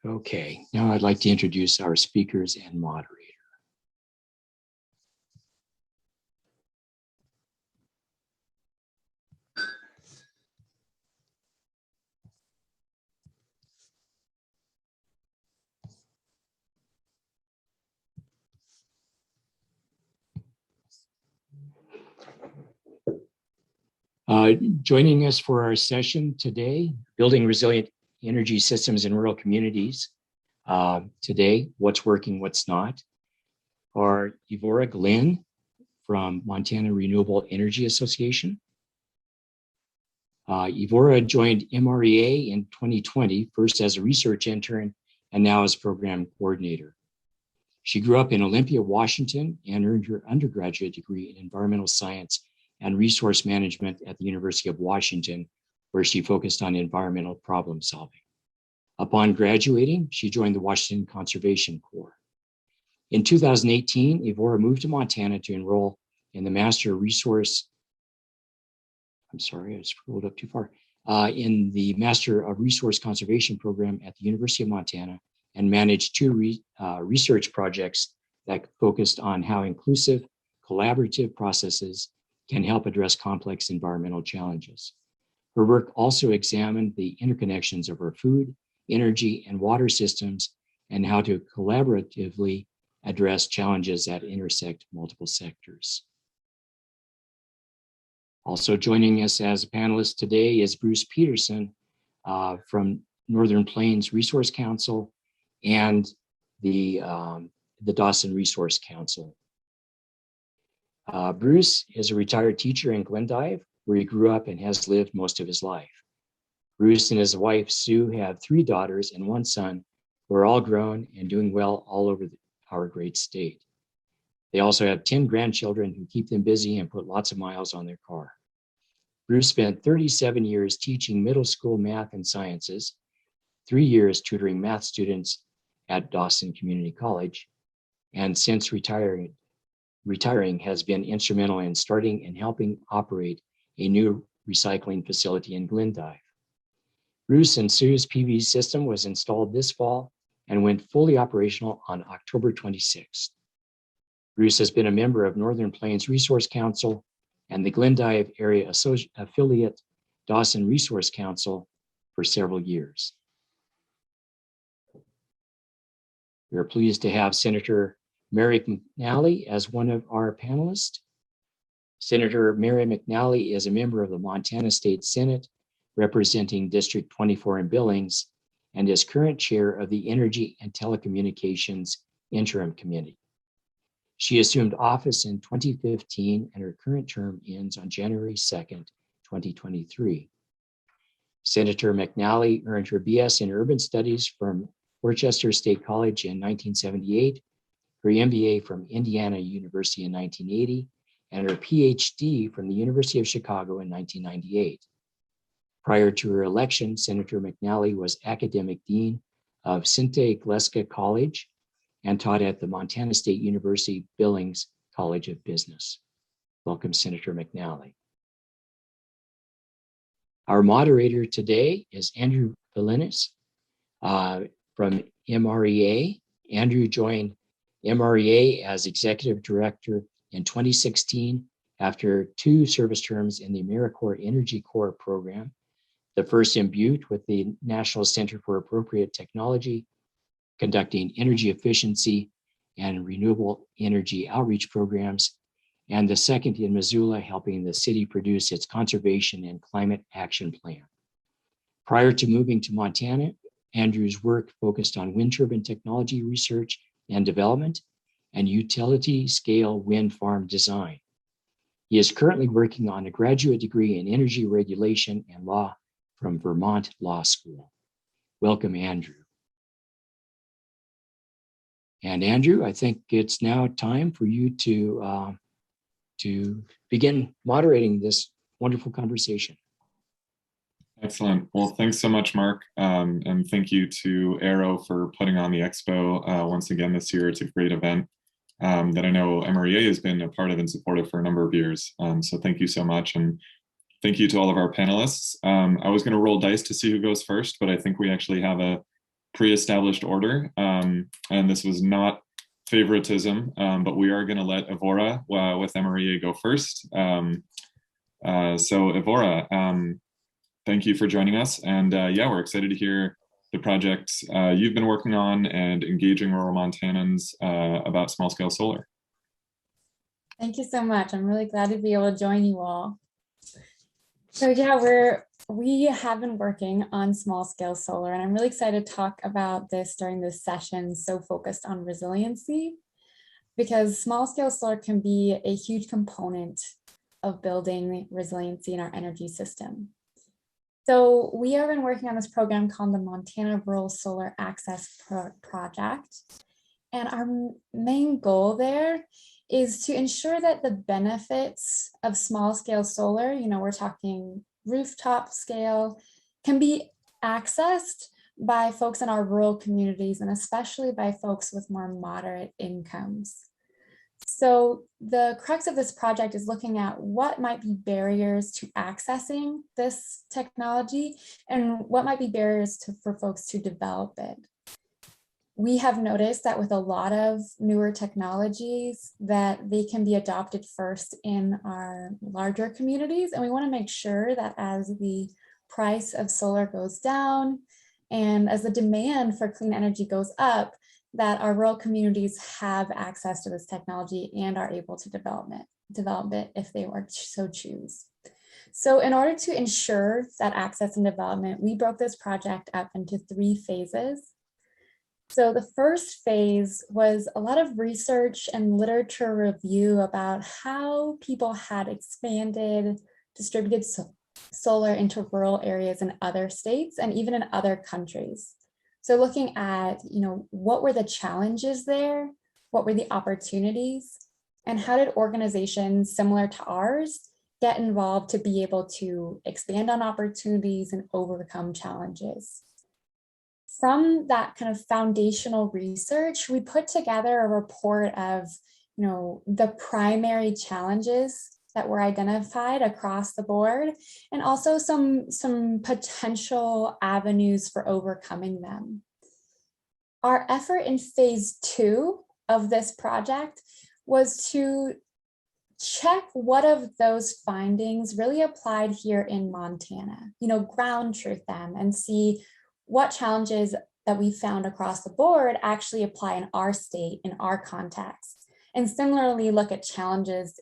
Okay, now I'd like to introduce our speakers and moderator. Joining us for our session today, Building Resilient Energy Systems in Rural Communities. Today, what's working, what's not, are Evora Glenn from Montana Renewable Energy Association. Evora joined MREA in 2020, first as a research intern and now as program coordinator. She grew up in Olympia, Washington, and earned her undergraduate degree in environmental science and resource management at the University of Washington, where she focused on environmental problem solving. Upon graduating, she joined the Washington Conservation Corps. In 2018, Evora moved to Montana to enroll in the Master of Resource, I scrolled up too far, in the Master of Resource Conservation program at the University of Montana, and managed two research projects that focused on how inclusive, collaborative processes can help address complex environmental challenges. Her work also examined the interconnections of our food, energy, and water systems and how to collaboratively address challenges that intersect multiple sectors. Also joining us as a panelist today is Bruce Peterson from Northern Plains Resource Council and the Dawson Resource Council. Bruce is a retired teacher in Glendive, where he grew up and has lived most of his life. Bruce and his wife, Sue, have 3 daughters and 1 son who are all grown and doing well all over our great state. They also have 10 grandchildren who keep them busy and put lots of miles on their car. Bruce spent 37 years teaching middle school math and sciences, 3 years tutoring math students at Dawson Community College, and since retiring has been instrumental in starting and helping operate a new recycling facility in Glendive. Bruce and Sue's PV system was installed this fall and went fully operational on October 26th. Bruce has been a member of Northern Plains Resource Council and the Glendive Area Affiliate Dawson Resource Council for several years. We are pleased to have Senator Mary McNally as one of our panelists. Senator Mary McNally is a member of the Montana State Senate, representing District 24 in Billings, and is current chair of the Energy and Telecommunications Interim Committee. She assumed office in 2015, and her current term ends on January 2nd, 2023. Senator McNally earned her BS in Urban Studies from Worcester State College in 1978, her MBA from Indiana University in 1980, and her PhD from the University of Chicago in 1998. Prior to her election, Senator McNally was academic dean of Sinte Gleska College and taught at the Montana State University Billings College of Business. Welcome, Senator McNally. Our moderator today is Andrew Valainis from MREA. Andrew joined MREA as executive director in 2016 after 2 service terms in the AmeriCorps Energy Corps program, the first in Butte with the National Center for Appropriate Technology, conducting energy efficiency and renewable energy outreach programs, and the second in Missoula, helping the city produce its conservation and climate action plan. Prior to moving to Montana, Andrew's work focused on wind turbine technology research and development and utility scale wind farm design. He is currently working on a graduate degree in energy regulation and law from Vermont Law School. Welcome, Andrew. And Andrew, I think it's now time for you to begin moderating this wonderful conversation. Excellent. Well, thanks so much, Mark. And thank you to Aero for putting on the Expo once again this year. It's a great event that I know MREA has been a part of and supportive for a number of years. So thank you so much. And thank you to all of our panelists. I was going to roll dice to see who goes first, but I think we actually have a pre-established order, and this was not favoritism, but we are going to let Evora with MREA go first. So Evora, thank you for joining us, and yeah, we're excited to hear the projects you've been working on and engaging rural Montanans about small-scale solar. Thank you so much. I'm really glad to be able to join you all. So yeah, we have been working on small-scale solar, and I'm really excited to talk about this during this session so focused on resiliency, because small-scale solar can be a huge component of building resiliency in our energy system. So we have been working on this program called the Montana Rural Solar Access Project. And our main goal there is to ensure that the benefits of small scale solar, we're talking rooftop scale, can be accessed by folks in our rural communities, and especially by folks with more moderate incomes. So the crux of this project is looking at what might be barriers to accessing this technology and what might be barriers for folks to develop it. We have noticed that with a lot of newer technologies that they can be adopted first in our larger communities. And we want to make sure that as the price of solar goes down and as the demand for clean energy goes up, that our rural communities have access to this technology and are able to develop it if they were so choose. So in order to ensure that access and development, we broke this project up into 3 phases. So the first phase was a lot of research and literature review about how people had expanded distributed solar into rural areas in other states and even in other countries. So looking at, what were the challenges there? What were the opportunities? And how did organizations similar to ours get involved to be able to expand on opportunities and overcome challenges? From that kind of foundational research, we put together a report of, the primary challenges that were identified across the board, and also some potential avenues for overcoming them. Our effort in phase 2 of this project was to check what of those findings really applied here in Montana, ground truth them and see what challenges that we found across the board actually apply in our state, in our context. And similarly, look at challenges,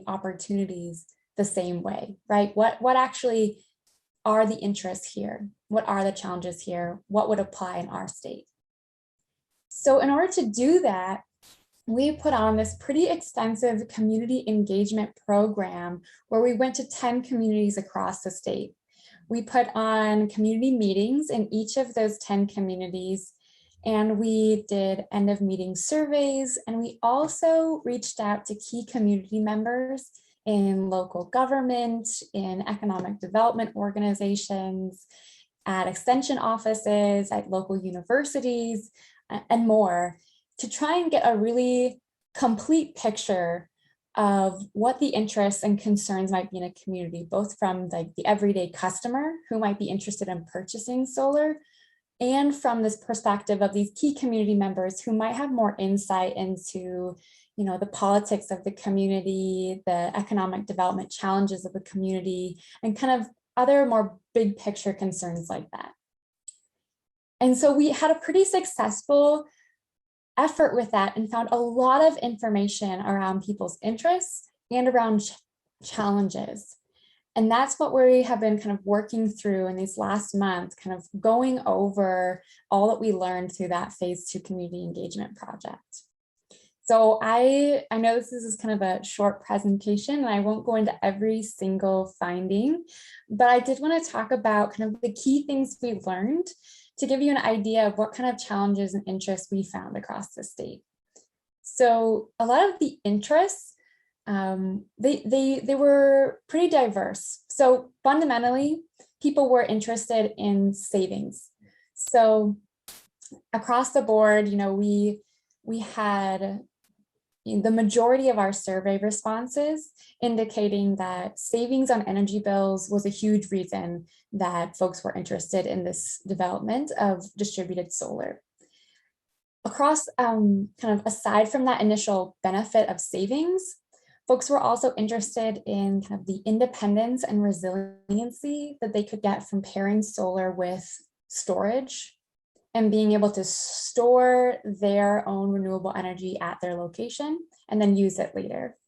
opportunities the same way, right? What actually are the interests here? What are the challenges here? What would apply in our state? So in order to do that, we put on this pretty extensive community engagement program where we went to 10 communities across the state. We put on community meetings in each of those 10 communities, and we did end of meeting surveys, and we also reached out to key community members in local government, in economic development organizations, at extension offices, at local universities, and more, to try and get a really complete picture of what the interests and concerns might be in a community, both from the everyday customer who might be interested in purchasing solar, and from this perspective of these key community members who might have more insight into, the politics of the community, the economic development challenges of the community, and kind of other more big picture concerns like that. And so we had a pretty successful effort with that and found a lot of information around people's interests and around challenges. And that's what we have been kind of working through in these last months, kind of going over all that we learned through that phase 2 community engagement project. So I know this is kind of a short presentation and I won't go into every single finding, but I did want to talk about kind of the key things we learned to give you an idea of what kind of challenges and interests we found across the state. So a lot of the interests, they were pretty diverse. So fundamentally, people were interested in savings. So across the board, we had the majority of our survey responses indicating that savings on energy bills was a huge reason that folks were interested in this development of distributed solar. Across, kind of aside from that initial benefit of savings, folks were also interested in kind of the independence and resiliency that they could get from pairing solar with storage and being able to store their own renewable energy at their location and then use it later.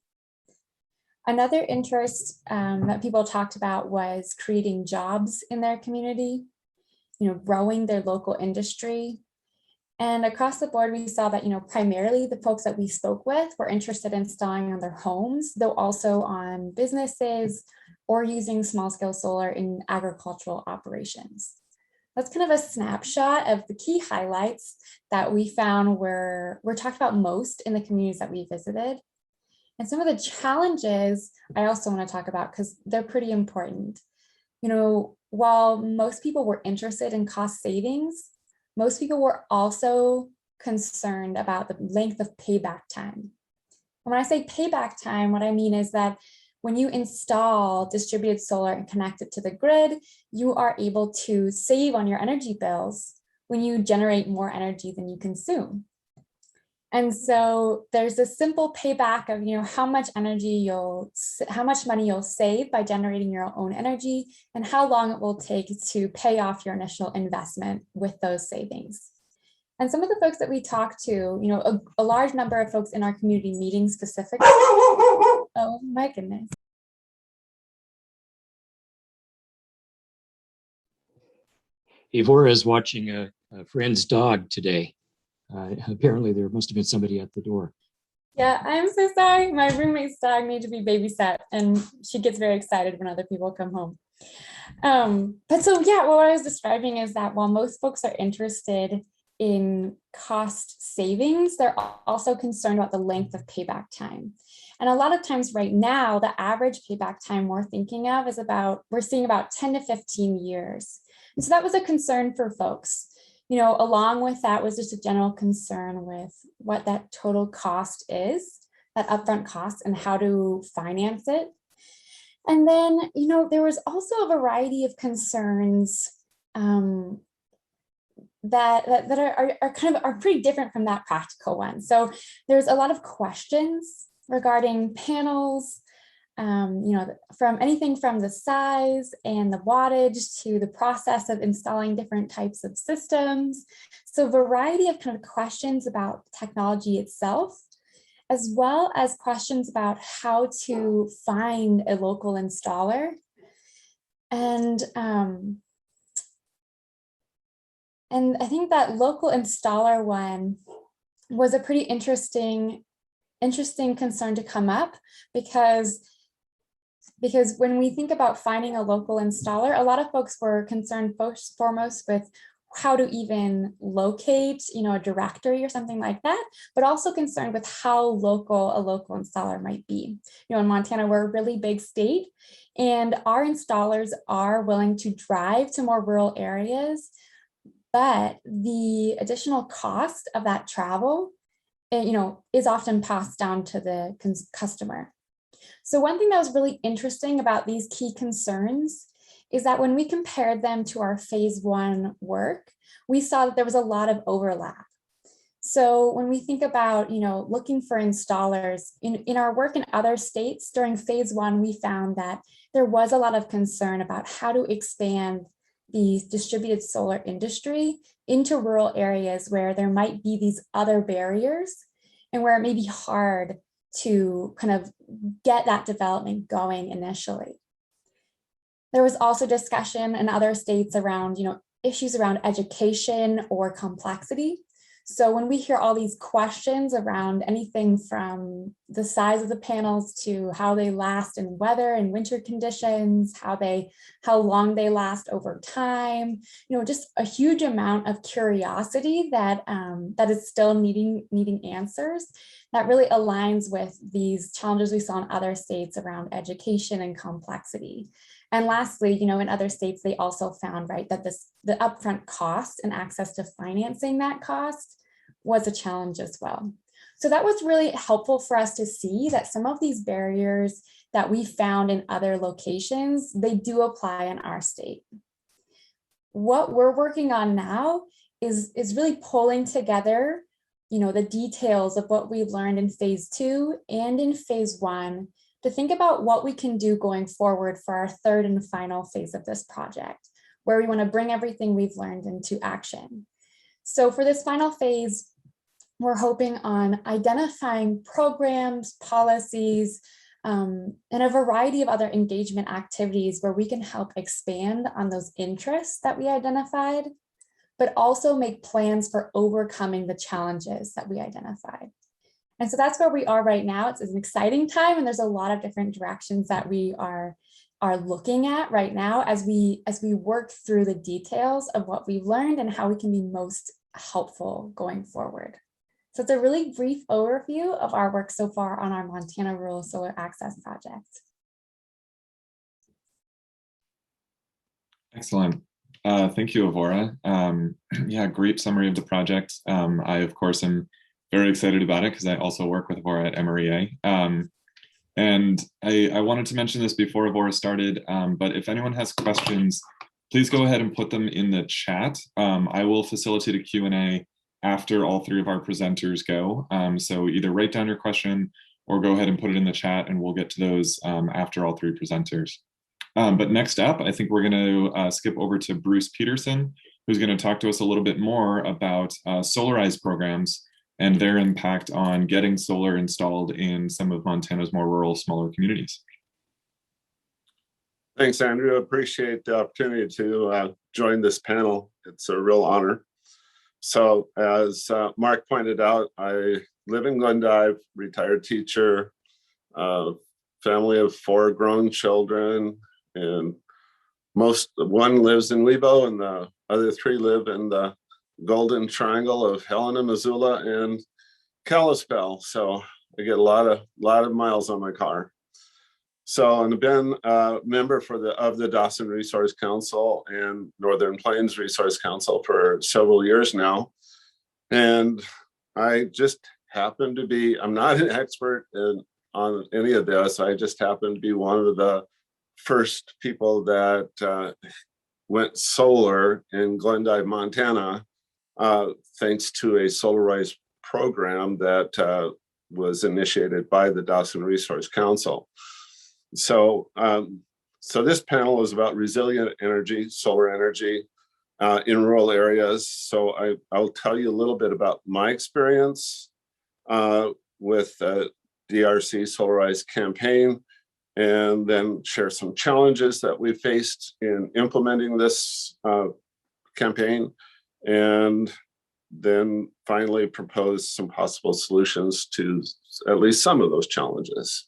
Another interest that people talked about was creating jobs in their community, growing their local industry. And across the board, we saw that, primarily the folks that we spoke with were interested in installing on their homes, though also on businesses or using small scale solar in agricultural operations. That's kind of a snapshot of the key highlights that we found were talked about most in the communities that we visited. And some of the challenges I also want to talk about because they're pretty important. While most people were interested in cost savings, most people were also concerned about the length of payback time. And when I say payback time, what I mean is that when you install distributed solar and connect it to the grid, you are able to save on your energy bills when you generate more energy than you consume. And so there's a simple payback of how much money you'll save by generating your own energy and how long it will take to pay off your initial investment with those savings. And some of the folks that we talked to, a large number of folks in our community meetings specifically. Oh my goodness. Evora is watching a friend's dog today. Apparently there must have been somebody at the door. Yeah, I'm so sorry. My roommate's dog needs to be babysat and she gets very excited when other people come home. But so yeah, what I was describing is that while most folks are interested in cost savings, they're also concerned about the length of payback time. And a lot of times right now, the average payback time we're thinking of is we're seeing about 10 to 15 years. And so that was a concern for folks. Along with that was just a general concern with what that total cost is, that upfront cost, and how to finance it. And then, there was also a variety of concerns that are pretty different from that practical one. So there's a lot of questions regarding panels, from anything from the size and the wattage to the process of installing different types of systems. So a variety of kind of questions about technology itself, as well as questions about how to find a local installer. And I think that local installer one was a pretty interesting concern to come up because when we think about finding a local installer, a lot of folks were concerned first foremost with how to even locate, a directory or something like that, but also concerned with how local a local installer might be. In Montana, we're a really big state, and our installers are willing to drive to more rural areas, but the additional cost of that travel, is often passed down to the customer. So one thing that was really interesting about these key concerns is that when we compared them to our phase 1 work, we saw that there was a lot of overlap. So when we think about, looking for installers in our work in other states during phase 1, we found that there was a lot of concern about how to expand the distributed solar industry into rural areas where there might be these other barriers and where it may be hard to kind of get that development going initially. There was also discussion in other states around, issues around education or complexity. So when we hear all these questions around anything from the size of the panels to how they last in weather and winter conditions, how long they last over time, just a huge amount of curiosity that is still needing answers. That really aligns with these challenges we saw in other states around education and complexity. And lastly, in other states, they also found, right, that the upfront cost and access to financing that cost was a challenge as well. So that was really helpful for us to see that some of these barriers that we found in other locations, they do apply in our state. What we're working on now is really pulling together, the details of what we've learned in phase 2 and in phase 1 to think about what we can do going forward for our third and final phase of this project, where we want to bring everything we've learned into action. So for this final phase, we're hoping on identifying programs, policies, and a variety of other engagement activities where we can help expand on those interests that we identified, but also make plans for overcoming the challenges that we identified. And so that's where we are right now. It's an exciting time, and there's a lot of different directions that we are looking at right now as we work through the details of what we've learned and how we can be most helpful going forward. So it's a really brief overview of our work so far on our Montana Rural Solar Access Project. Excellent. Thank you, Evora. Yeah, great summary of the project. I, of course, am very excited about it because I also work with Evora at MREA. And I wanted to mention this before Evora started, but if anyone has questions, please go ahead and put them in the chat. I will facilitate a Q&A after all three of our presenters go. So either write down your question or go ahead and put it in the chat, and we'll get to those after all three presenters. But next up, I think we're going to skip over to Bruce Peterson, who's going to talk to us a little bit more about Solarize programs and their impact on getting solar installed in some of Montana's more rural, smaller communities. Thanks, Andrew. I appreciate the opportunity to join this panel. It's a real honor. So as Mark pointed out, I live in Glendive, retired teacher, family of 4 grown children, and one lives in Lebo and the other 3 live in the golden triangle of Helena, Missoula, and Kalispell. So I get a lot of miles on my car. So I've been a member of the Dawson Resource Council and Northern Plains Resource Council for several years now. And I just happen to be, I'm not an expert on any of this. I just happen to be one of the first people that went solar in Glendive, Montana, thanks to a Solarize program that was initiated by the Dawson Resource Council. So, so this panel is about resilient energy, solar energy in rural areas. So I'll tell you a little bit about my experience with DRC Solarize campaign, and then share some challenges that we faced in implementing this campaign, and then finally propose some possible solutions to at least some of those challenges.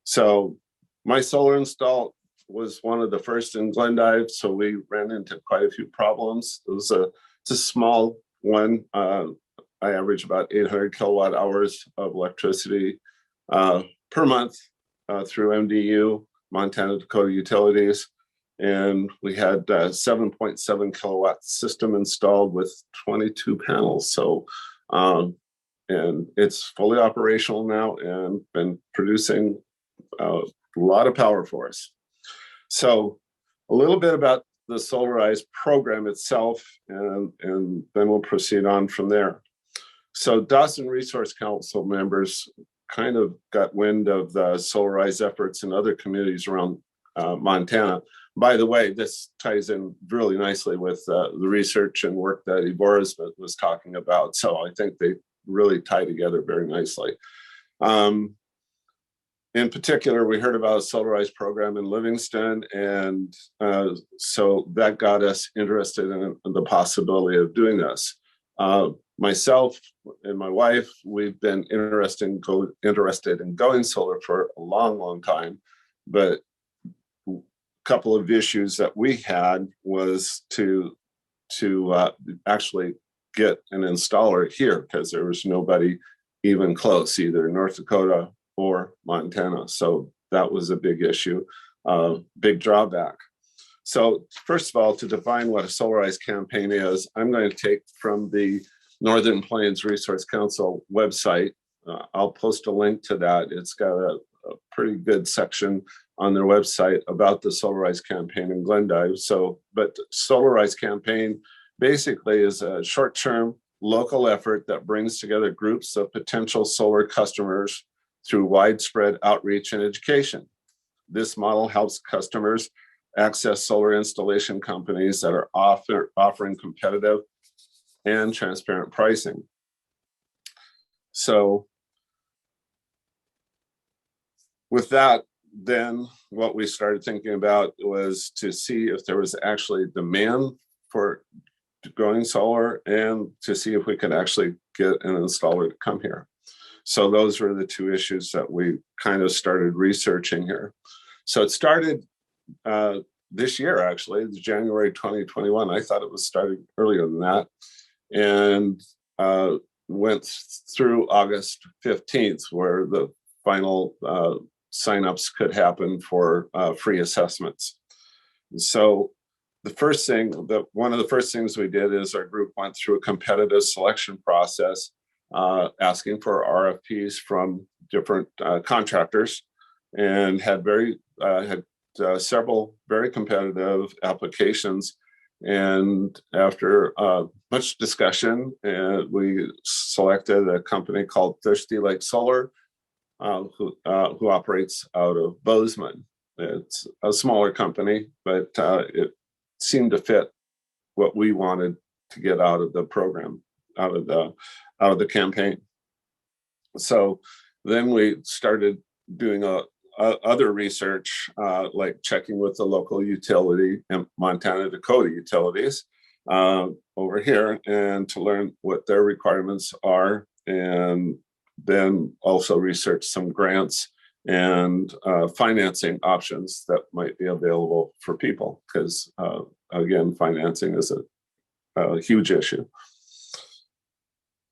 So my solar install was one of the first in Glendive, so we ran into quite a few problems. It's a small one. I average about 800 kilowatt hours of electricity per month through MDU, Montana Dakota Utilities. And we had 7.7 kilowatt system installed with 22 panels. So, and it's fully operational now and been producing a lot of power for us. So a little bit about the Solarize program itself, and then we'll proceed on from there. So Dawson Resource Council members kind of got wind of the Solarize efforts in other communities around Montana. By the way, this ties in really nicely with the research and work that Evora was talking about. So I think they really tie together very nicely. In particular, we heard about a Solarize program in Livingston, and so that got us interested in the possibility of doing this. Myself and my wife, we've been interested in going solar for a long, long time, but a couple of issues that we had was to actually get an installer here, because there was nobody even close, either North Dakota or Montana. So that was a big issue, big drawback. So first of all, to define what a Solarize campaign is, I'm going to take from the Northern Plains Resource Council website. I'll post a link to that. It's got a pretty good section on their website about the Solarize campaign in Glendive. But Solarize campaign basically is a short-term local effort that brings together groups of potential solar customers through widespread outreach and education. This model helps customers access solar installation companies that are offering competitive and transparent pricing. So with that, then what we started thinking about was to see if there was actually demand for going solar and to see if we could actually get an installer to come here. So those were the two issues that we kind of started researching here. So it started this year, actually, January 2021. I thought it was starting earlier than that, and went through August 15th, where the final signups could happen for free assessments. So one of the first things we did is our group went through a competitive selection process, asking for RFPs from different contractors, and had several very competitive applications. And after much discussion, we selected a company called Thirsty Lake Solar, who operates out of Bozeman. It's a smaller company, but it seemed to fit what we wanted to get out of the program, out of the campaign. So then we started doing other research, like checking with the local utility and Montana Dakota utilities over here, and to learn what their requirements are, and then also research some grants and financing options that might be available for people, because again, financing is a huge issue.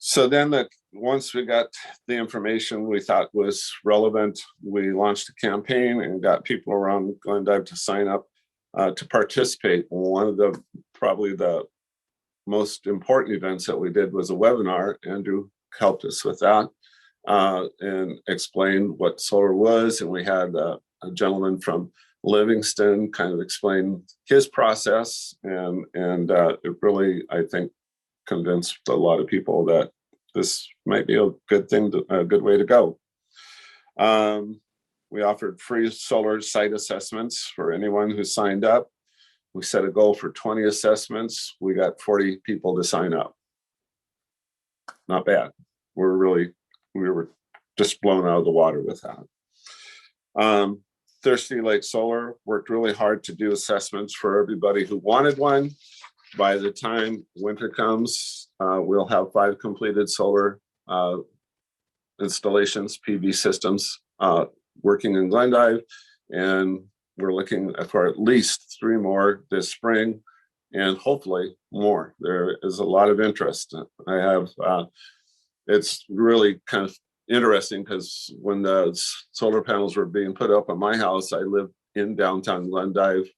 So then once we got the information we thought was relevant, we launched a campaign and got people around Glendive to sign up to participate. One of probably the most important events that we did was a webinar. Andrew helped us with that and explained what solar was. And we had a gentleman from Livingston kind of explain his process. And it really, I think, convinced a lot of people that this might be a good thing, a good way to go. We offered free solar site assessments for anyone who signed up. We set a goal for 20 assessments. We got 40 people to sign up. Not bad. We were just blown out of the water with that. Thirsty Lake Solar worked really hard to do assessments for everybody who wanted one. By the time winter comes, we'll have 5 completed solar installations, PV systems, working in Glendive, and we're looking for at least 3 more this spring, and hopefully more. There is a lot of interest. It's really kind of interesting, because when the solar panels were being put up on my house, I live in downtown Glendive.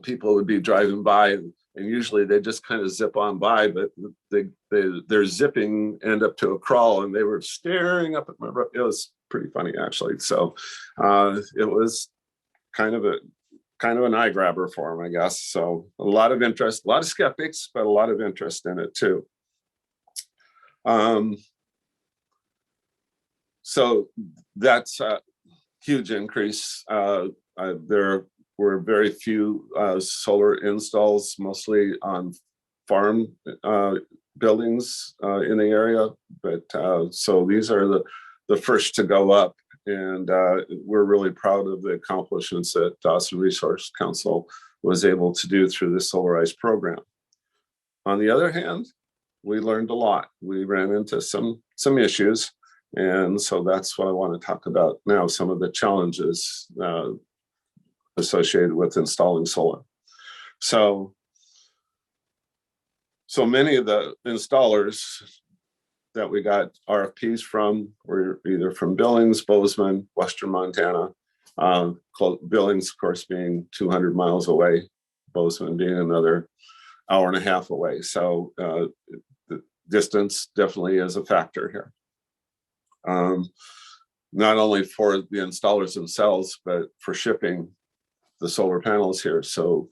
People would be driving by, and usually they just kind of zip on by, but their zipping end up to a crawl, and they were staring up at my roof. It was pretty funny, actually. So it was kind of an eye grabber for them, I guess. So a lot of interest, a lot of skeptics, but a lot of interest in it too. So that's a huge increase. There were very few solar installs, mostly on farm buildings in the area. But so these are the first to go up. And we're really proud of the accomplishments that Dawson Resource Council was able to do through the Solarize program. On the other hand, we learned a lot. We ran into some issues. And so that's what I want to talk about now, some of the challenges associated with installing solar. So many of the installers that we got RFPs from were either from Billings, Bozeman, Western Montana. Billings, of course, being 200 miles away, Bozeman being another hour and a half away. So the distance definitely is a factor here. Not only for the installers themselves, but for shipping the solar panels here. So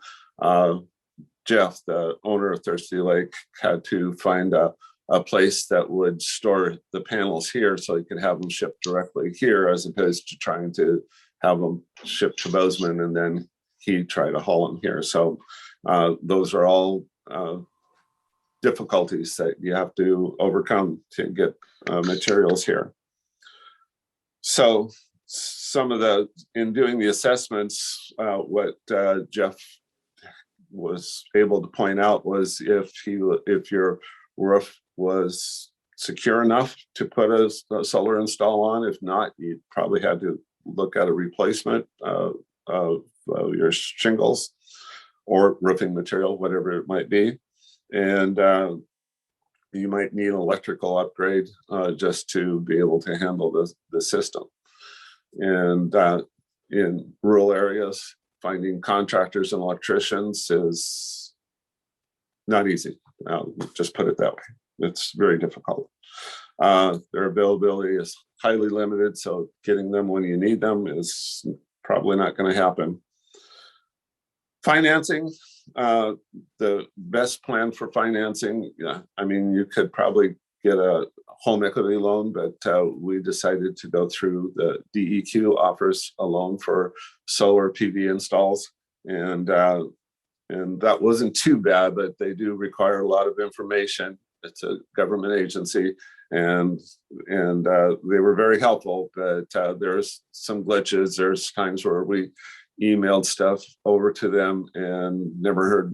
Jeff, the owner of Thirsty Lake, had to find a place that would store the panels here so he could have them shipped directly here, as opposed to trying to have them shipped to Bozeman and then he tried to haul them here. So those are all difficulties that you have to overcome to get materials here. So some of the, in doing the assessments, what Jeff was able to point out was if your roof was secure enough to put a solar install on, if not, you probably had to look at a replacement of your shingles or roofing material, whatever it might be. And you might need an electrical upgrade just to be able to handle the system. And in rural areas, finding contractors and electricians is not easy. Just put it that way. It's very difficult. Their availability is highly limited, so getting them when you need them is probably not going to happen. Financing, the best plan for financing, I mean, you could probably get a home equity loan, but we decided to go through the DEQ offers a loan for solar PV installs. And that wasn't too bad, but they do require a lot of information. It's a government agency, and they were very helpful, but there's some glitches. There's times where we emailed stuff over to them and never heard.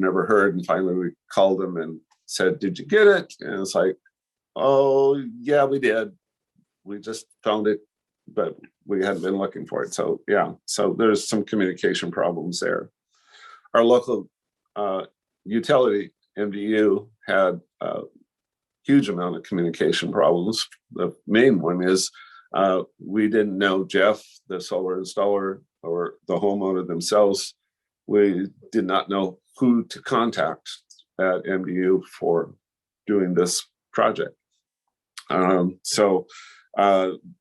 And finally we called them and said, "Did you get it?" And it's like, "Oh yeah, we did. We just found it, but we hadn't been looking for it." So yeah, so there's some communication problems there. Our local utility, MDU, had a huge amount of communication problems. The main one is we didn't know Jeff, the solar installer, or the homeowner themselves. We did not know who to contact at MDU for doing this project. So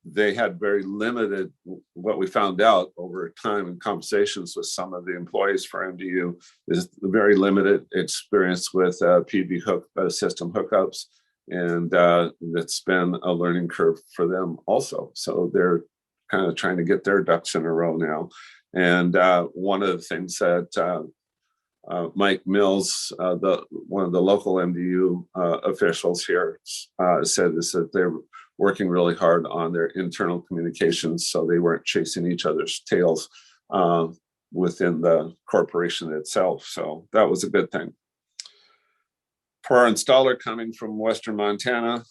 they had very limited, what we found out over time in conversations with some of the employees for MDU is very limited experience with PV system hookups. And it's been a learning curve for them also. So they're kind of trying to get their ducks in a row now. And one of the things that Mike Mills, one of the local MDU officials here, said is that they're working really hard on their internal communications so they weren't chasing each other's tails within the corporation itself. So that was a good thing. For our installer coming from Western Montana,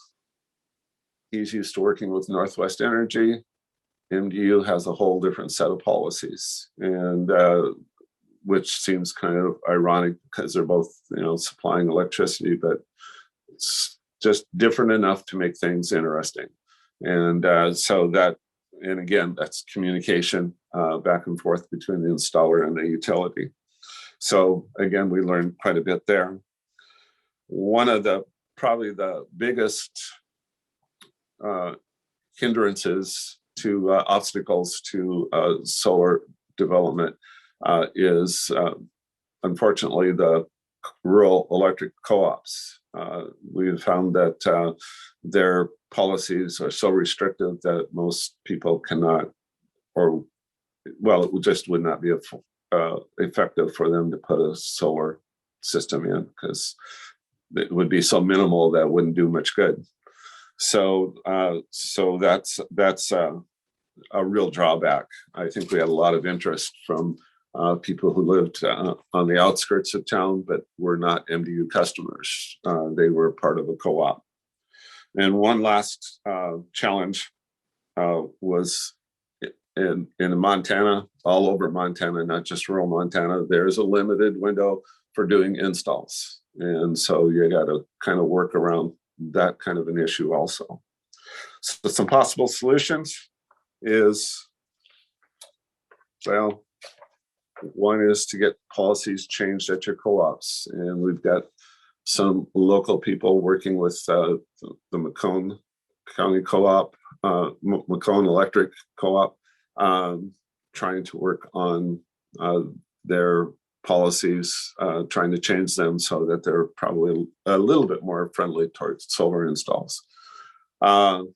he's used to working with Northwest Energy. MDU has a whole different set of policies, and which seems kind of ironic because they're both, supplying electricity, but it's just different enough to make things interesting. And so that, and again, that's communication back and forth between the installer and the utility. So again, we learned quite a bit there. One of the, probably the biggest hindrances to obstacles to solar development is unfortunately the rural electric co-ops. We've found that their policies are so restrictive that most people cannot, or well, it just would not be effective for them to put a solar system in because it would be so minimal that wouldn't do much good. So that's a real drawback. I think we had a lot of interest from people who lived on the outskirts of town, but were not MDU customers. They were part of a co-op. And one last challenge was in Montana, all over Montana, not just rural Montana, there's a limited window for doing installs. And so you got to kind of work around that kind of an issue also. So some possible solutions is, well, One is to get policies changed at your co-ops, and we've got some local people working with the Macomb County Co-op, Macomb Electric Co-op, trying to work on their policies, trying to change them so that they're probably a little bit more friendly towards solar installs. And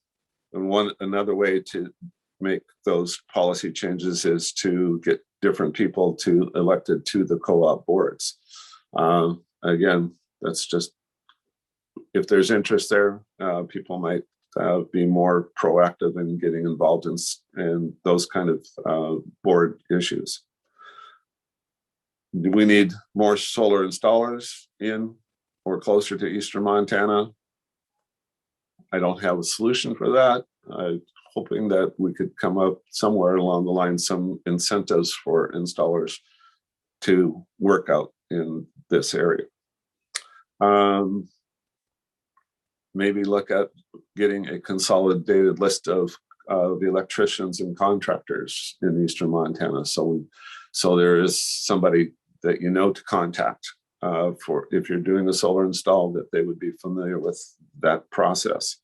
another way to make those policy changes is to get different people elected to the co-op boards. Again, that's just, if there's interest there, people might be more proactive in getting involved in those kind of board issues. We need more solar installers in or closer to Eastern Montana. I don't have a solution for that. I'm hoping that we could come up somewhere along the line, some incentives for installers to work out in this area. Maybe look at getting a consolidated list of the electricians and contractors in Eastern Montana. So there is somebody that you know to contact for if you're doing a solar install, that they would be familiar with that process.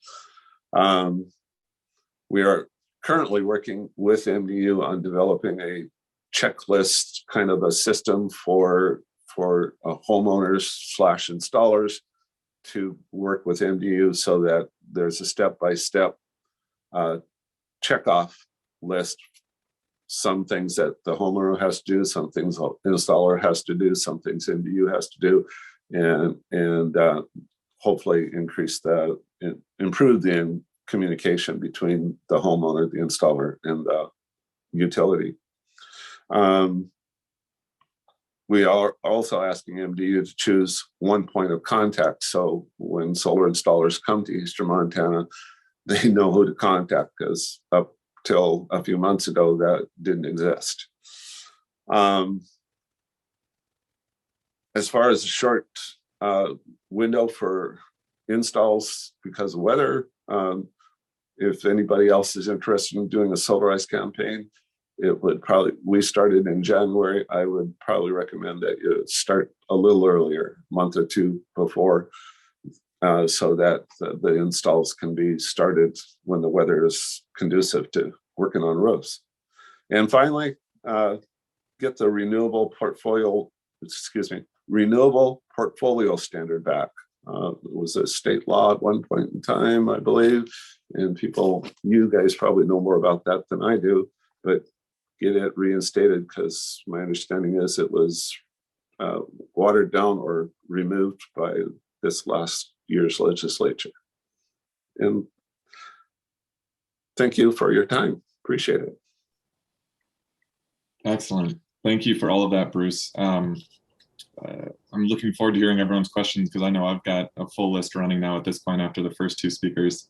We are currently working with MDU on developing a checklist, kind of a system for homeowners / installers to work with MDU, so that there's a step-by-step checkoff list. Some things that the homeowner has to do, some things the installer has to do, some things MDU has to do, and hopefully improve the communication between the homeowner, the installer, and the utility. We are also asking MDU to choose one point of contact. So when solar installers come to Eastern Montana, they know who to contact, because up till a few months ago, that didn't exist. As far as a short window for installs because of weather, if anybody else is interested in doing a Solarize campaign, it would probably, we started in January. I would probably recommend that you start a little earlier, a month or two before, so that the installs can be started when the weather is conducive to working on roofs. And finally, get the renewable portfolio standard back. It was a state law at one point in time, I believe, and you guys probably know more about that than I do, but get it reinstated, because my understanding is it was watered down or removed by this last year's legislature. And thank you for your time. Appreciate it. Excellent. Thank you for all of that, Bruce. I'm looking forward to hearing everyone's questions, because I know I've got a full list running now at this point after the first two speakers.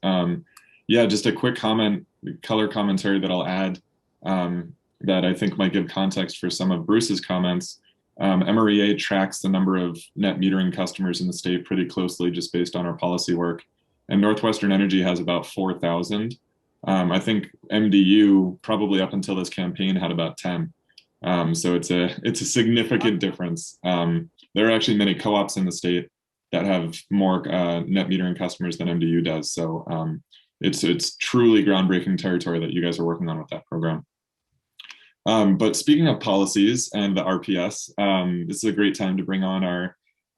Yeah, just a quick color commentary that I'll add that I think might give context for some of Bruce's comments. MREA tracks the number of net metering customers in the state pretty closely, just based on our policy work. And Northwestern Energy has about 4,000. I think MDU, probably up until this campaign, had about 10. So it's a significant difference. There are actually many co-ops in the state that have more net metering customers than MDU does. So it's truly groundbreaking territory that you guys are working on with that program. But speaking of policies and the RPS, this is a great time to bring on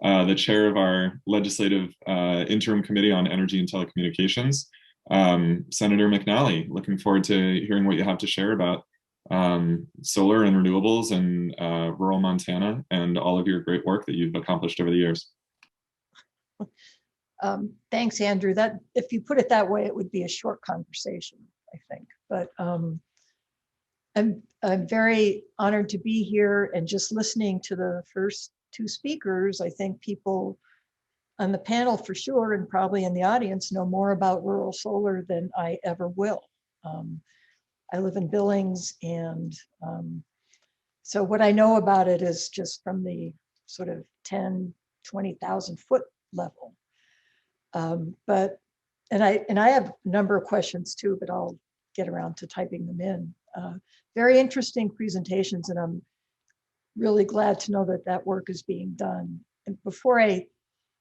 the chair of our legislative interim committee on energy and telecommunications, Senator McNally. Looking forward to hearing what you have to share about solar and renewables in rural Montana, and all of your great work that you've accomplished over the years. Thanks, Andrew. That, if you put it that way, it would be a short conversation, I think. But I'm very honored to be here, and just listening to the first two speakers, I think people on the panel for sure, and probably in the audience, know more about rural solar than I ever will. I live in Billings, and so what I know about it is just from the sort of 10, 20,000 foot level. But I have a number of questions too, but I'll get around to typing them in. Very interesting presentations, and I'm really glad to know that that work is being done. And before I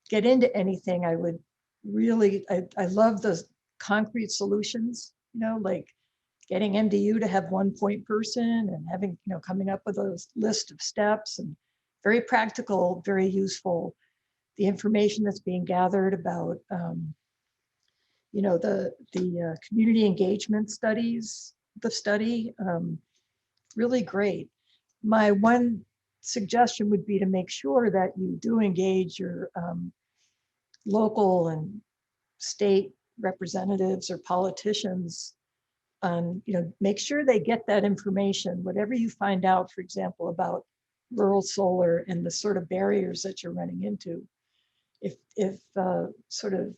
get into anything, I would really, I love the concrete solutions, you know, like getting MDU to have one point person and having, you know, coming up with a list of steps, and very practical, very useful. The information that's being gathered about, you know, the community engagement studies, the study, really great. My one suggestion would be to make sure that you do engage your local and state representatives or politicians on, you know, make sure they get that information. Whatever you find out, for example, about rural solar and the sort of barriers that you're running into, if sort of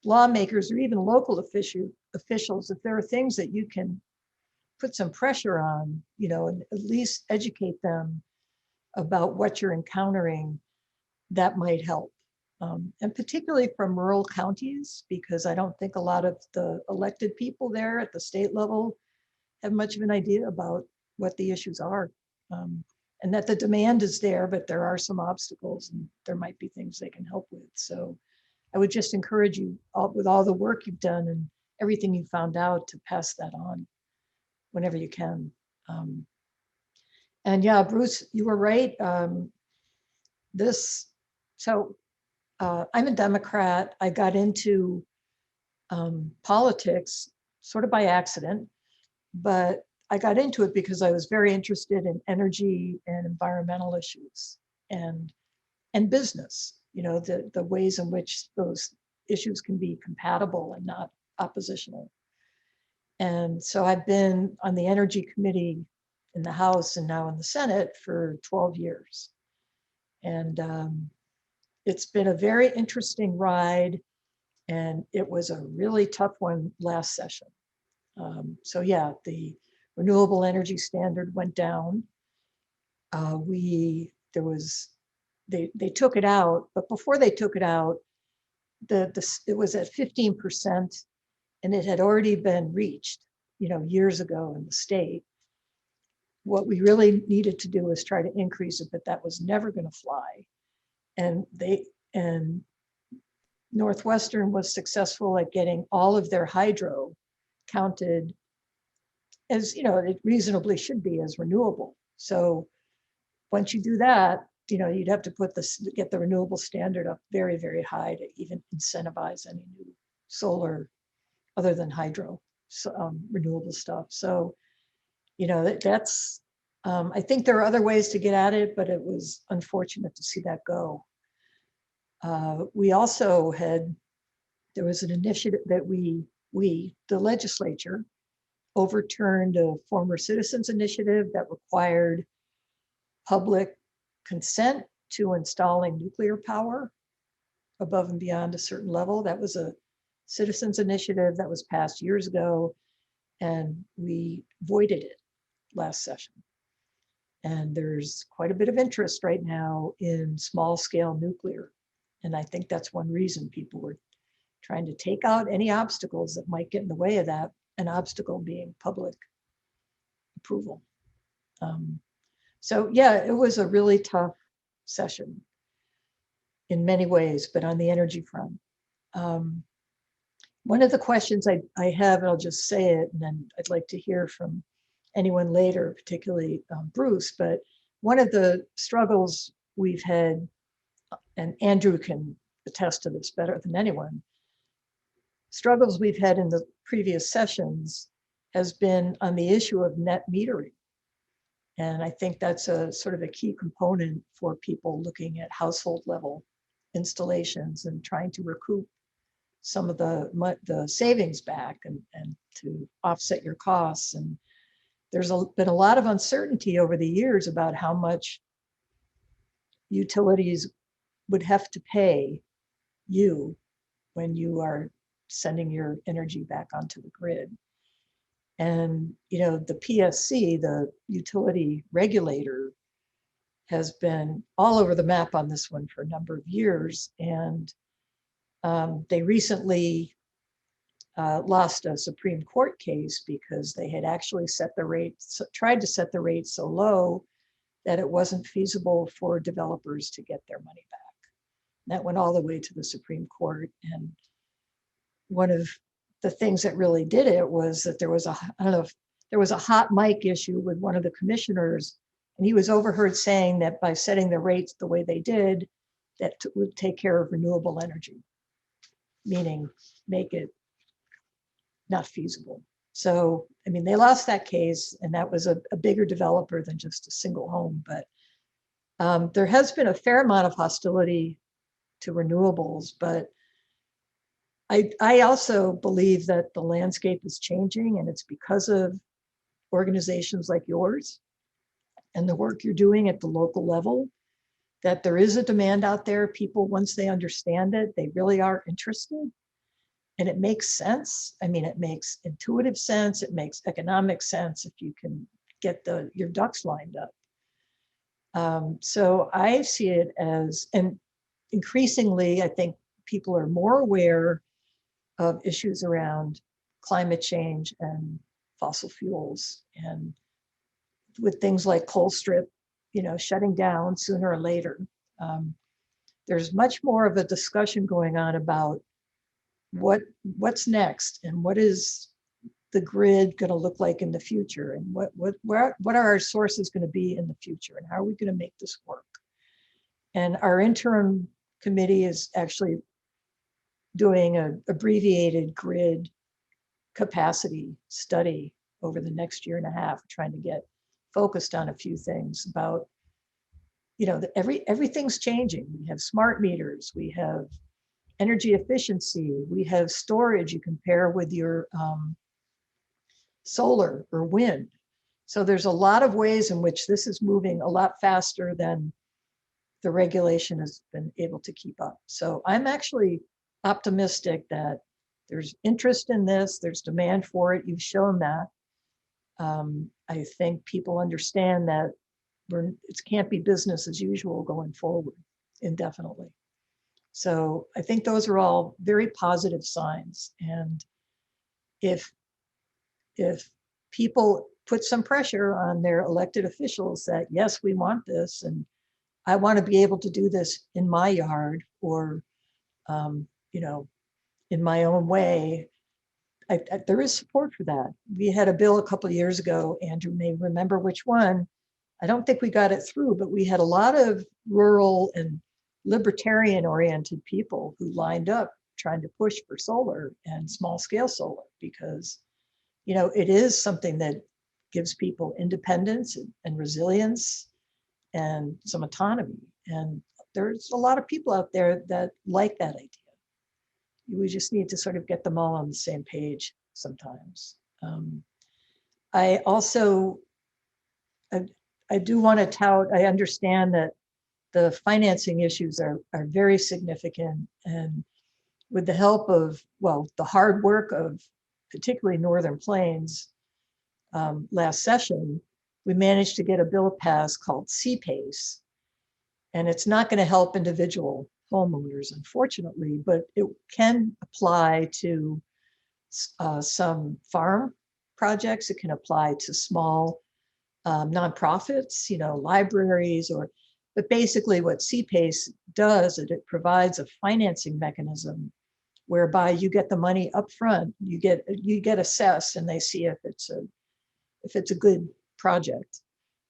lawmakers or even local officials, if there are things that you can put some pressure on, you know, and at least educate them about what you're encountering, that might help. And particularly from rural counties, because I don't think a lot of the elected people there at the state level have much of an idea about what the issues are. And that the demand is there, but there are some obstacles and there might be things they can help with. So I would just encourage you, with all the work you've done and everything you found out, to pass that on whenever you can. And yeah, Bruce, you were right. I'm a Democrat. I got into politics sort of by accident, but I got into it because I was very interested in energy and environmental issues and business, you know, the ways in which those issues can be compatible and not oppositional. And so I've been on the Energy Committee in the House and now in the Senate for 12 years. And it's been a very interesting ride, and it was a really tough one last session. So yeah, the renewable energy standard went down. They took it out, but before they took it out, it was at 15%, and it had already been reached, you know, years ago in the state. What we really needed to do was try to increase it, but that was never going to fly. And Northwestern was successful at getting all of their hydro counted as, you know, it reasonably should be as renewable. So once you do that, you know, you'd have to get the renewable standard up very, very high to even incentivize any new solar other than hydro, renewable stuff. So, you know, that's, I think there are other ways to get at it, but it was unfortunate to see that go. We also there was an initiative that the legislature overturned a former citizens initiative that required public consent to installing nuclear power above and beyond a certain level. That was a citizens initiative that was passed years ago, and we voided it last session. And there's quite a bit of interest right now in small scale nuclear. And I think that's one reason people were trying to take out any obstacles that might get in the way of that, an obstacle being public approval. So yeah, it was a really tough session in many ways, but on the energy front. One of the questions I have, and I'll just say it, and then I'd like to hear from anyone later, particularly Bruce, but one of the struggles we've had, and Andrew can attest to this better than anyone, struggles we've had in the previous sessions has been on the issue of net metering. And I think that's a sort of a key component for people looking at household level installations and trying to recoup some of the savings back and to offset your costs. And there's been a lot of uncertainty over the years about how much utilities would have to pay you when you are sending your energy back onto the grid. And, you know, the PSC, the utility regulator, has been all over the map on this one for a number of years. And they recently lost a Supreme Court case because they had actually set the rates, tried to set the rates so low that it wasn't feasible for developers to get their money back. That went all the way to the Supreme Court. And one of the things that really did it was that there was a, I don't know if there was a hot mic issue with one of the commissioners, and he was overheard saying that by setting the rates the way they did, that would take care of renewable energy, meaning make it not feasible. So, I mean, they lost that case, and that was a bigger developer than just a single home. But there has been a fair amount of hostility to renewables, but I also believe that the landscape is changing, and it's because of organizations like yours and the work you're doing at the local level, that there is a demand out there. People, once they understand it, they really are interested. And it makes sense. I mean, it makes intuitive sense. It makes economic sense if you can get your ducks lined up. So I see it as, and increasingly, I think people are more aware of issues around climate change and fossil fuels, and with things like Colstrip, shutting down sooner or later. There's much more of a discussion going on about what's next, and what is the grid going to look like in the future, and what are our sources going to be in the future, and how are we going to make this work? And our interim committee is actually doing an abbreviated grid capacity study over the next year and a half, trying to get focused on a few things about, everything's changing. We have smart meters, we have energy efficiency, we have storage you can pair with your solar or wind. So there's a lot of ways in which this is moving a lot faster than the regulation has been able to keep up. So I'm actually optimistic that there's interest in this, there's demand for it. You've shown that. I think people understand that it can't be business as usual going forward indefinitely. So I think those are all very positive signs. And if people put some pressure on their elected officials that, yes, we want this, and I want to be able to do this in my yard, or, in my own way, there is support for that. We had a bill a couple of years ago, Andrew may remember which one. I don't think we got it through, but we had a lot of rural and libertarian oriented people who lined up trying to push for solar and small scale solar, because, it is something that gives people independence and resilience and some autonomy. And there's a lot of people out there that like that idea. We just need to sort of get them all on the same page sometimes. I also, I do want to tout, I understand that the financing issues are very significant, and with the help of, the hard work of particularly Northern Plains last session, we managed to get a bill passed called CPACE, and it's not going to help individual homeowners, unfortunately, but it can apply to some farm projects. It can apply to small nonprofits, libraries, but basically what CPACE does is it provides a financing mechanism whereby you get the money up front, you get assessed, and they see if it's a good project.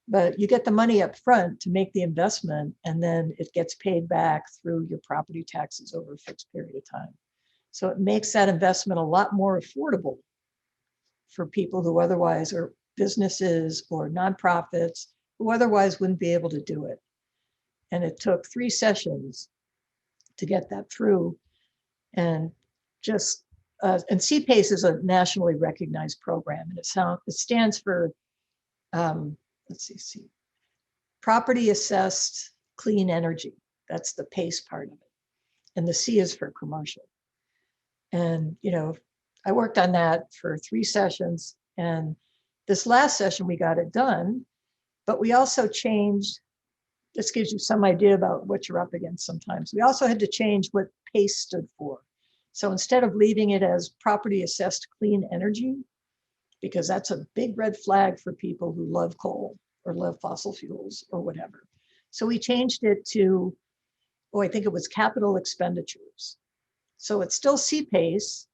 But you get the money up front to make the investment, and then it gets paid back through your property taxes over a fixed period of time. So it makes that investment a lot more affordable for people who otherwise are businesses or nonprofits who otherwise wouldn't be able to do it. And it took 3 sessions to get that through. And and CPACE is a nationally recognized program, and it stands for, property assessed clean energy. That's the PACE part of it. And the C is for commercial. And, I worked on that for 3 sessions, and this last session we got it done, but we also changed, this gives you some idea about what you're up against sometimes. We also had to change what PACE stood for. So instead of leaving it as property assessed clean energy, because that's a big red flag for people who love coal or love fossil fuels or whatever. So we changed it to, oh, I think it was capital expenditures. So it's still CPACE,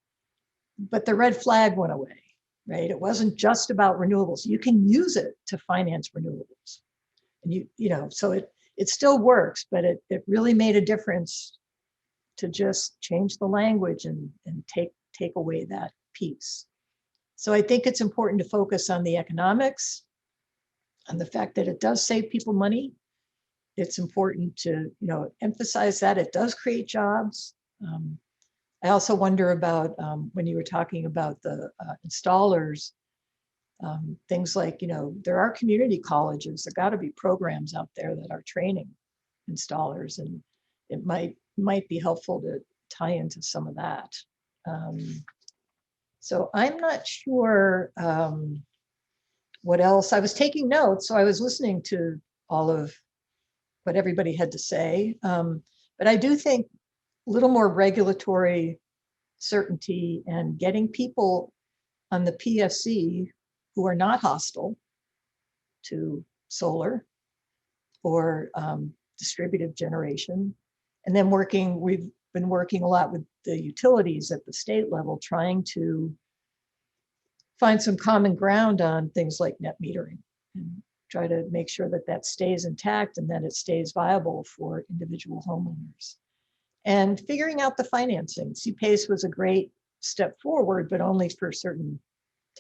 but the red flag went away, right? It wasn't just about renewables. You can use it to finance renewables. And so it still works, but it really made a difference to just change the language and take away that piece. So I think it's important to focus on the economics, on the fact that it does save people money. It's important to emphasize that it does create jobs. I also wonder about when you were talking about the installers, things like, there are community colleges, there got to be programs out there that are training installers, and it might be helpful to tie into some of that. So I'm not sure what else. I was taking notes, so I was listening to all of what everybody had to say. But I do think a little more regulatory certainty and getting people on the PSC who are not hostile to solar or distributed generation. And then we've been working a lot with the utilities at the state level, trying to find some common ground on things like net metering and try to make sure that that stays intact and that it stays viable for individual homeowners. And figuring out the financing. CPACE was a great step forward, but only for certain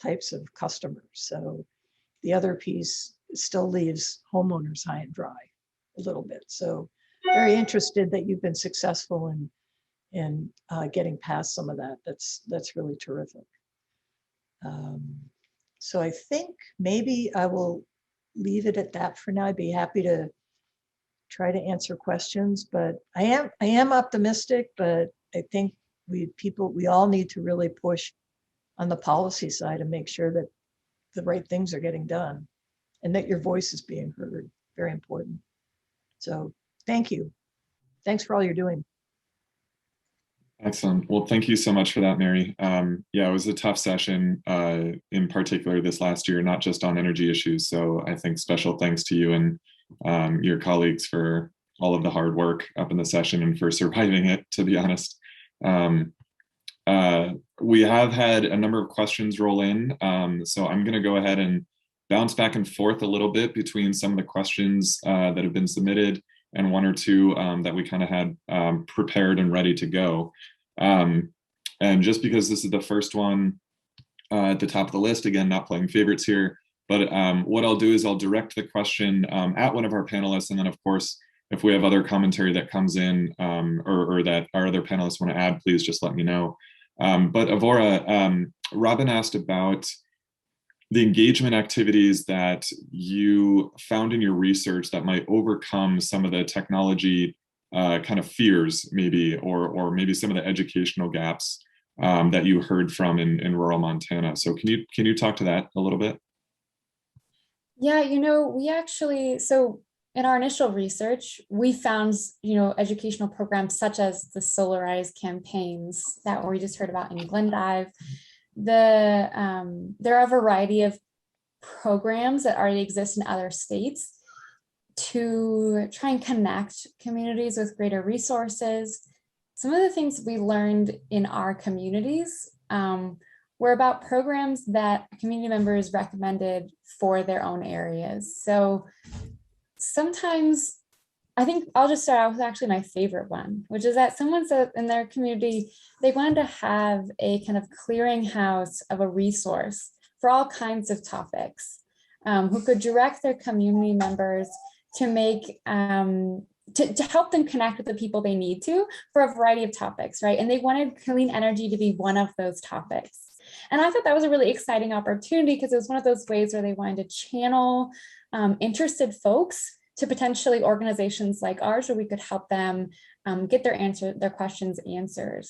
types of customers. So the other piece still leaves homeowners high and dry a little bit. So very interested that you've been successful in getting past some of that. That's really terrific. So I think maybe I will leave it at that for now. I'd be happy to try to answer questions, but I am optimistic, but I think we all need to really push on the policy side and make sure that the right things are getting done and that your voice is being heard. Very important. So thank you. Thanks for all you're doing. Excellent. Well, thank you so much for that, Mary. Yeah, it was a tough session, in particular this last year, not just on energy issues. So I think special thanks to you and your colleagues for all of the hard work up in the session and for surviving it, to be honest. We have had a number of questions roll in. So I'm going to go ahead and bounce back and forth a little bit between some of the questions that have been submitted and one or two that we kind of had prepared and ready to go. And just because this is the first one at the top of the list, again, not playing favorites here, but what I'll do is I'll direct the question at one of our panelists. And then, of course, if we have other commentary that comes in or that our other panelists want to add, please just let me know. But Evora, Robin asked about the engagement activities that you found in your research that might overcome some of the technology kind of fears, maybe, or maybe some of the educational gaps that you heard from in rural Montana. So can you talk to that a little bit? Yeah, we actually, so in our initial research, we found, educational programs such as the Solarize campaigns that we just heard about in Glendive. There are a variety of programs that already exist in other states to try and connect communities with greater resources. Some of the things we learned in our communities were about programs that community members recommended for their own areas. So sometimes, I think I'll just start out with actually my favorite one, which is that someone said in their community, they wanted to have a kind of clearinghouse of a resource for all kinds of topics, who could direct their community members to make, to help them connect with the people they need to for a variety of topics, right? And they wanted clean energy to be one of those topics. And I thought that was a really exciting opportunity because it was one of those ways where they wanted to channel interested folks to potentially organizations like ours, where we could help them get their questions answered.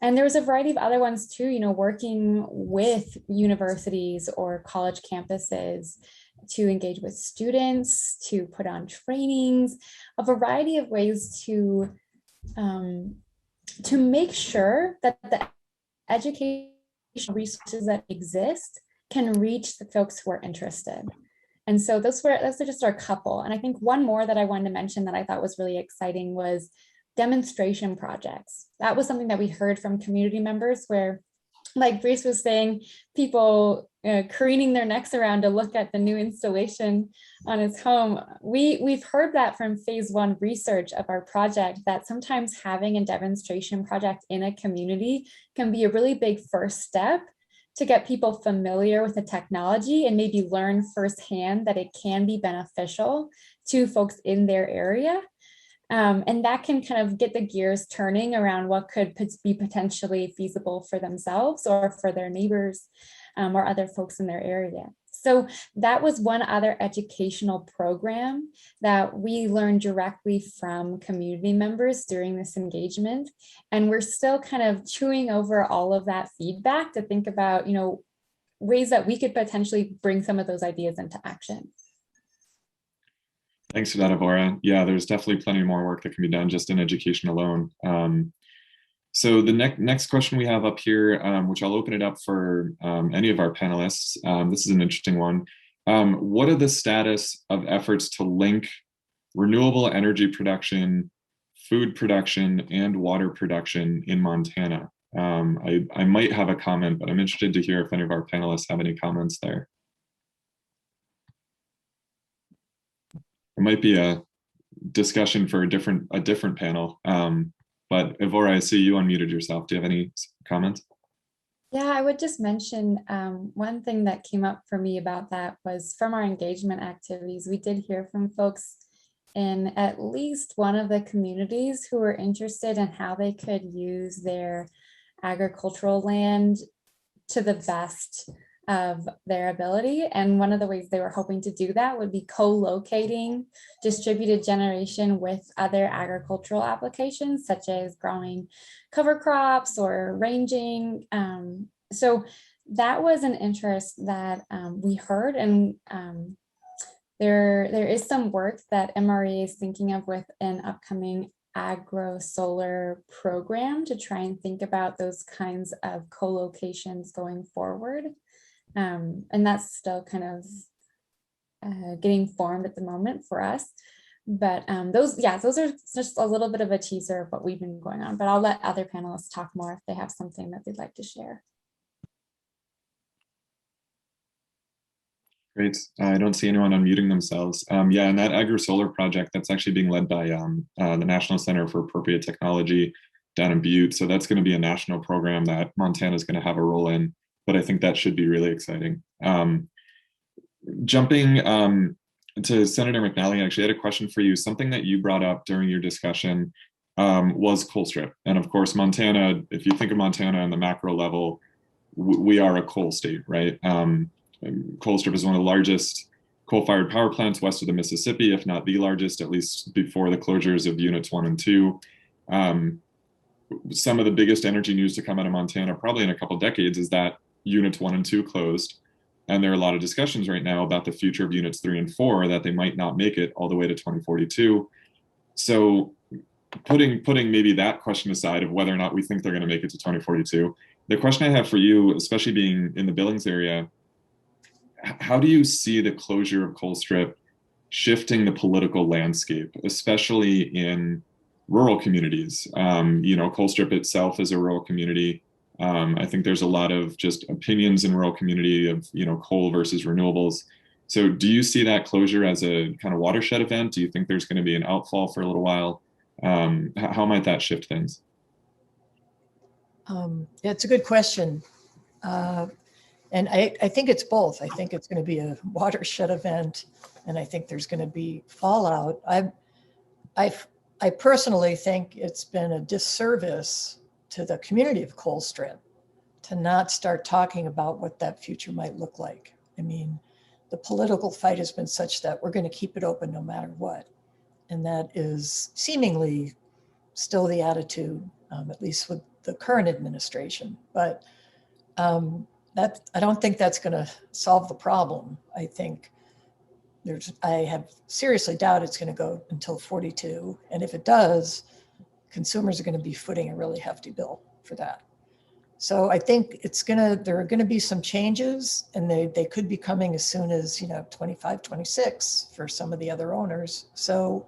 And there was a variety of other ones too, working with universities or college campuses to engage with students, to put on trainings, a variety of ways to make sure that the educational resources that exist can reach the folks who are interested. And so those are just our couple. And I think one more that I wanted to mention that I thought was really exciting was demonstration projects. That was something that we heard from community members where, like Bruce was saying, people careening their necks around to look at the new installation on his home. We've heard that from phase 1 research of our project, that sometimes having a demonstration project in a community can be a really big first step to get people familiar with the technology and maybe learn firsthand that it can be beneficial to folks in their area. And that can kind of get the gears turning around what could be potentially feasible for themselves or for their neighbors or other folks in their area. So that was one other educational program that we learned directly from community members during this engagement. And we're still kind of chewing over all of that feedback to think about, ways that we could potentially bring some of those ideas into action. Thanks for that, Evora. Yeah, there's definitely plenty more work that can be done just in education alone. So the next question we have up here, which I'll open it up for any of our panelists. This is an interesting one. What are the status of efforts to link renewable energy production, food production, and water production in Montana? I might have a comment, but I'm interested to hear if any of our panelists have any comments there. It might be a discussion for a different panel. But Evora, I see you unmuted yourself. Do you have any comments? Yeah, I would just mention one thing that came up for me about that was from our engagement activities. We did hear from folks in at least one of the communities who were interested in how they could use their agricultural land to the best of their ability. And one of the ways they were hoping to do that would be co-locating distributed generation with other agricultural applications, such as growing cover crops or ranging. So that was an interest that we heard. And there is some work that MREA is thinking of with an upcoming agro-solar program to try and think about those kinds of co-locations going forward. And that's still kind of getting formed at the moment for us. But those are just a little bit of a teaser of what we've been going on. But I'll let other panelists talk more if they have something that they'd like to share. Great. I don't see anyone unmuting themselves. Yeah, and that agri-solar project, that's actually being led by the National Center for Appropriate Technology down in Butte. So that's going to be a national program that Montana is going to have a role in. But I think that should be really exciting. Jumping to Senator McNally, I actually had a question for you. Something that you brought up during your discussion was Colstrip. And of course, Montana, if you think of Montana on the macro level, we are a coal state, right? Colstrip is one of the largest coal-fired power plants west of the Mississippi, if not the largest, at least before the closures of units 1 and 2. Some of the biggest energy news to come out of Montana, probably in a couple decades, is that units 1 and 2 closed. And there are a lot of discussions right now about the future of units 3 and 4, that they might not make it all the way to 2042. So putting maybe that question aside of whether or not we think they're going to make it to 2042, the question I have for you, especially being in the Billings area, how do you see the closure of Colstrip shifting the political landscape, especially in rural communities? Colstrip itself is a rural community. I think there's a lot of just opinions in rural community of, coal versus renewables. So do you see that closure as a kind of watershed event? Do you think there's going to be an outfall for a little while? How might that shift things? Yeah, it's a good question. And I think it's both. I think it's going to be a watershed event, and I think there's going to be fallout. I personally think it's been a disservice to the community of Colstrip to not start talking about what that future might look like. I mean, the political fight has been such that we're going to keep it open no matter what. And that is seemingly still the attitude, at least with the current administration. But I don't think that's going to solve the problem. I think I have seriously doubt it's going to go until 42. And if it does, consumers are going to be footing a really hefty bill for that. So I think there are gonna be some changes, and they could be coming as soon as, 25, 26 for some of the other owners. So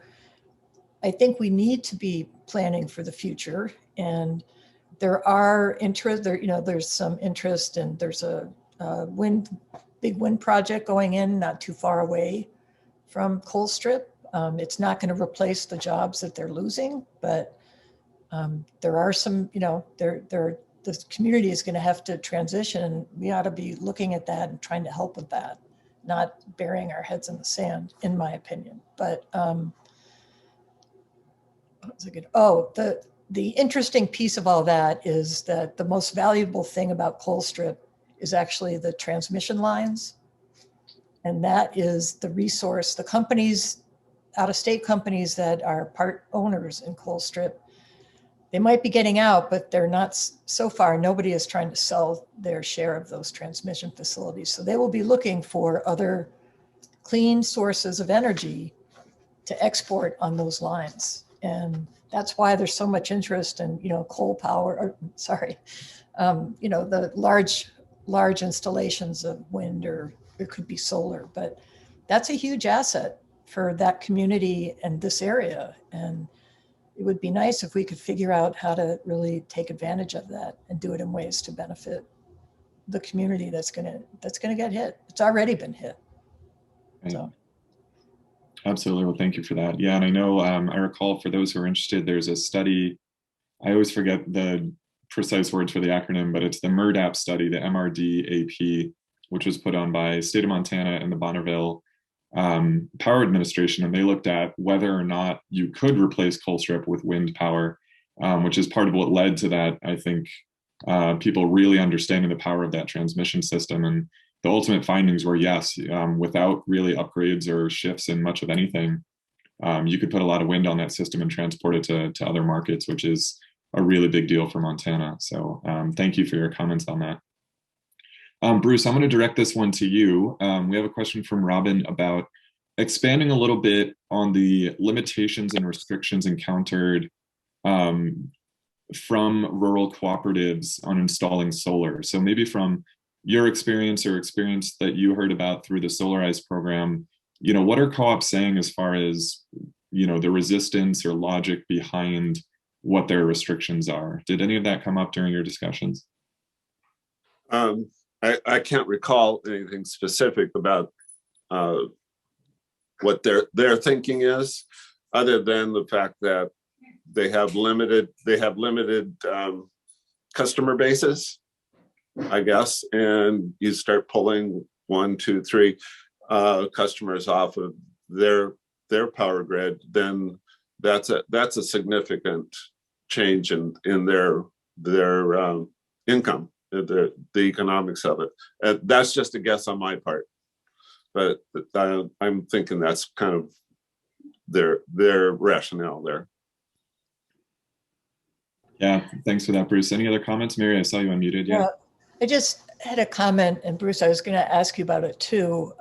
I think we need to be planning for the future, and there's some interest, and there's a big wind project going in not too far away from Colstrip. It's not going to replace the jobs that they're losing, but there are some, the community is going to have to transition, and we ought to be looking at that and trying to help with that, not burying our heads in the sand, in my opinion. But what was it good? Oh, the interesting piece of all that is that the most valuable thing about Colstrip is actually the transmission lines. And that is the resource. The companies, out-of-state companies that are part owners in Colstrip, they might be getting out, but they're not, so far, nobody is trying to sell their share of those transmission facilities. So they will be looking for other clean sources of energy to export on those lines. And that's why there's so much interest in, coal power, the large installations of wind, or it could be solar, but that's a huge asset for that community and this area. And it would be nice if we could figure out how to really take advantage of that and do it in ways to benefit the community that's gonna get hit. It's already been hit. Right. So. Absolutely. Well, thank you for that. Yeah, and I know, I recall, for those who are interested, there's a study, I always forget the precise words for the acronym, but it's the MRDAP study, the MRDAP, which was put on by state of Montana and the Bonneville Power Administration. And they looked at whether or not you could replace Colstrip with wind power, which is part of what led to that, I think, people really understanding the power of that transmission system. And the ultimate findings were, yes, without really upgrades or shifts in much of anything, you could put a lot of wind on that system and transport it to other markets, which is a really big deal for Montana. So thank you for your comments on that. Bruce, I'm going to direct this one to you. We have a question from Robin about expanding a little bit on the limitations and restrictions encountered from rural cooperatives on installing solar. So maybe from your experience or experience that you heard about through the Solarize program, what are co-ops saying as far as, the resistance or logic behind what their restrictions are? Did any of that come up during your discussions? I can't recall anything specific about what their thinking is, other than the fact that they have limited customer bases, I guess, and you start pulling 1, 2, 3 customers off of their power grid, then that's a significant change in their income, the economics of it. That's just a guess on my part, but I'm thinking that's kind of their rationale there. Yeah, thanks for that, Bruce. Any other comments? Mary, I saw you unmuted. Yeah. I just had a comment, and Bruce, I was going to ask you about it too.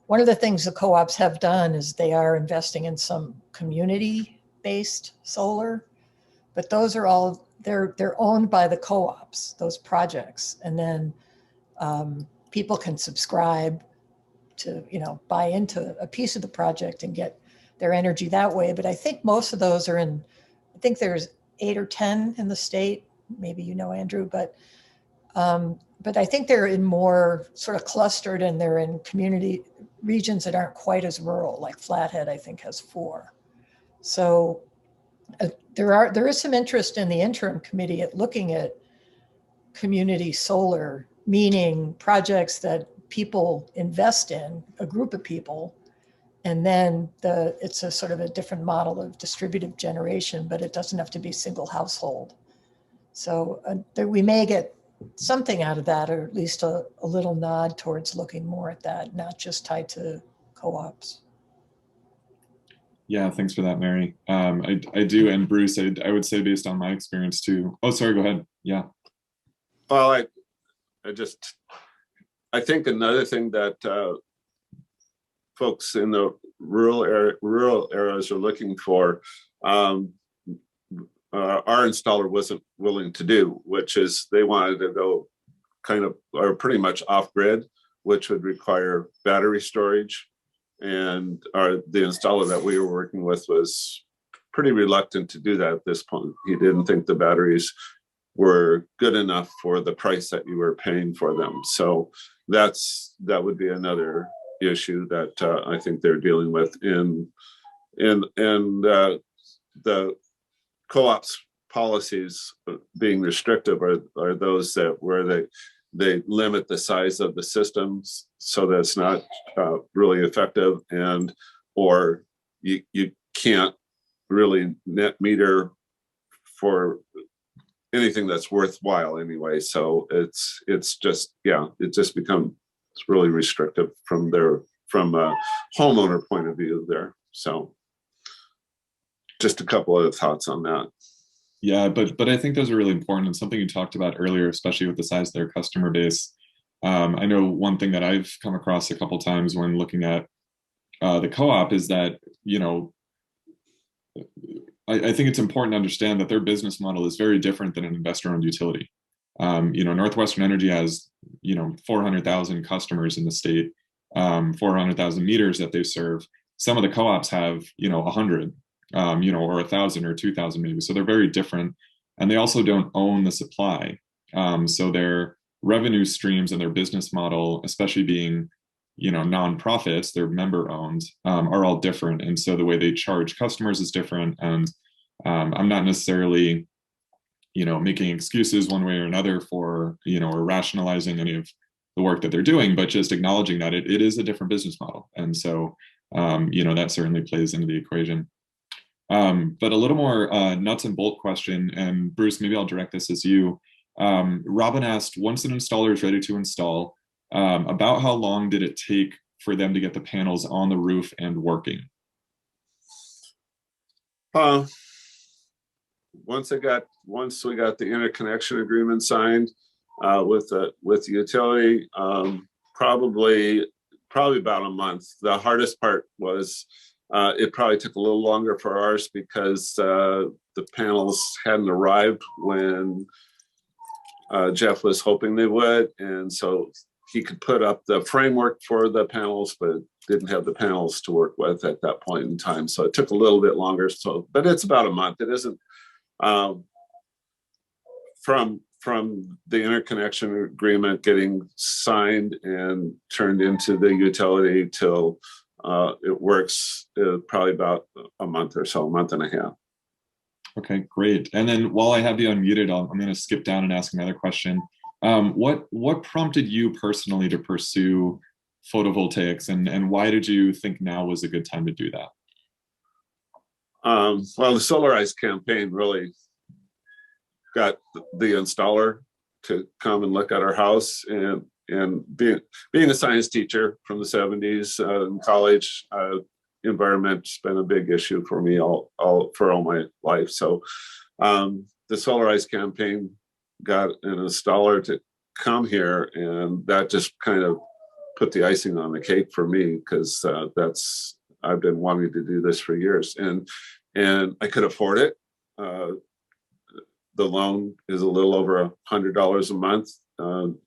One of the things the co-ops have done is they are investing in some community-based solar, but those are all, they're owned by the co-ops, those projects. And then people can subscribe to, buy into a piece of the project and get their energy that way. But I think most of those are in, I think there's 8 or 10 in the state, maybe Andrew, but I think they're in more sort of clustered, and they're in community regions that aren't quite as rural, like Flathead, I think, has 4. So there is some interest in the interim committee at looking at community solar, meaning projects that people invest in, a group of people, and then it's a sort of a different model of distributed generation, but it doesn't have to be single household. So we may get something out of that, or at least a little nod towards looking more at that, not just tied to co-ops. Yeah, thanks for that, Mary. I do, and Bruce, I would say, based on my experience too. Oh, sorry, go ahead. Yeah. Well, I think another thing that folks in the rural areas are looking for, our installer wasn't willing to do, which is they wanted to go kind of, or pretty much off grid, which would require battery storage. And the installer that we were working with was pretty reluctant to do that at this point. He didn't think the batteries were good enough for the price that you were paying for them. So that would be another issue that I think they're dealing with. And the co-ops policies being restrictive are those that where they limit the size of the systems so that it's not really effective, and or you can't really net meter for anything that's worthwhile anyway. So it's just, yeah, it just becomes really restrictive from a homeowner point of view there. So just a couple of thoughts on that. Yeah, but I think those are really important, and something you talked about earlier, especially with the size of their customer base. I know one thing that I've come across a couple times when looking at the co-op is that, you know, I think it's important to understand that their business model is very different than an investor-owned utility. You know, Northwestern Energy has, you know, 400,000 customers in the state, 400,000 meters that they serve. Some of the co-ops have, you know, 100. You know, or 1,000 or 2,000 maybe. So they're very different, and they also don't own the supply. So their revenue streams and their business model, especially being, you know, nonprofits, they're member owned, are all different. And so the way they charge customers is different. And I'm not necessarily, you know, making excuses one way or another for, you know, or rationalizing any of the work that they're doing, but just acknowledging that it is a different business model. And so, you know, that certainly plays into the equation. But a little more nuts and bolt question, and Bruce, maybe I'll direct this as you. Robin asked, once an installer is ready to install, about how long did it take for them to get the panels on the roof and working? Once we got the interconnection agreement signed with the utility, probably about a month. The hardest part was it probably took a little longer for ours because the panels hadn't arrived when Jeff was hoping they would. And so he could put up the framework for the panels, but didn't have the panels to work with at that point in time. So it took a little bit longer. So, but it's about a month. It isn't from the interconnection agreement getting signed and turned into the utility till it works probably about a month or so, a month and a half. Okay, great. And then while I have you unmuted, I'm going to skip down and ask another question. What prompted you personally to pursue photovoltaics, and why did you think now was a good time to do that? Well, the Solarize campaign really got the installer to come and look at our house, and being a science teacher from the 70s in college, environment's been a big issue for me all my life. So the Solarize campaign got an installer to come here, and that just kind of put the icing on the cake for me, because I've been wanting to do this for years, and I could afford it. The loan is a little over $100 a month.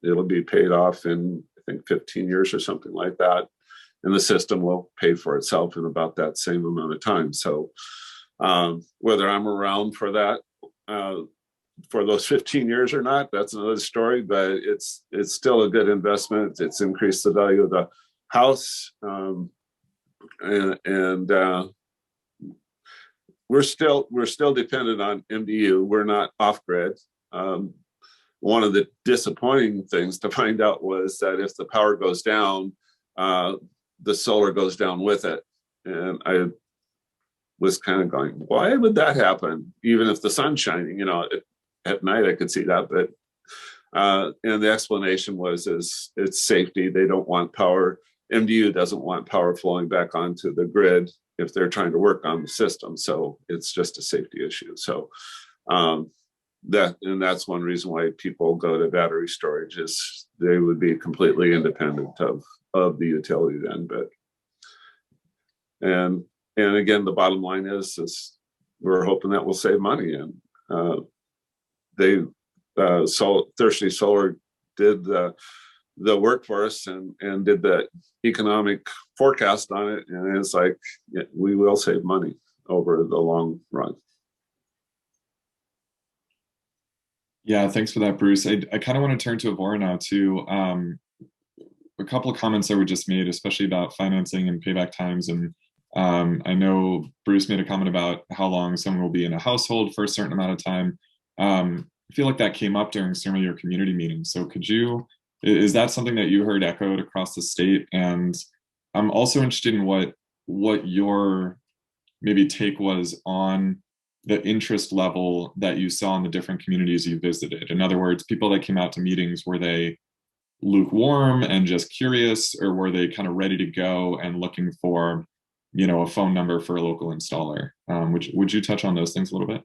It'll be paid off in, I think, 15 years or something like that. And the system will pay for itself in about that same amount of time. So whether I'm around for that, for those 15 years or not, that's another story, but it's still a good investment. It's increased the value of the house. We're still dependent on MDU. We're not off grid. One of the disappointing things to find out was that if the power goes down, the solar goes down with it. And I was kind of going, why would that happen? Even if the sun's shining, at night I could see that, but and the explanation was it's safety. They don't want power. MDU doesn't want power flowing back onto the grid if they're trying to work on the system. So it's just a safety issue. So that's one reason why people go to battery storage, is they would be completely independent of the utility then. But and again, the bottom line is we're hoping that we'll save money, and so Thirsty Solar did the work for us and did the economic forecast on it, and it's like, yeah, we will save money over the long run. Yeah, thanks for that, Bruce. I kind of want to turn to Evora now too. A couple of comments that were just made, especially about financing and payback times. And I know Bruce made a comment about how long someone will be in a household for a certain amount of time. I feel like that came up during some of your community meetings. So is that something that you heard echoed across the state? And I'm also interested in what your maybe take was on the interest level that you saw in the different communities you visited. In other words, people that came out to meetings, were they lukewarm and just curious, or were they kind of ready to go and looking for, a phone number for a local installer? Would you touch on those things a little bit?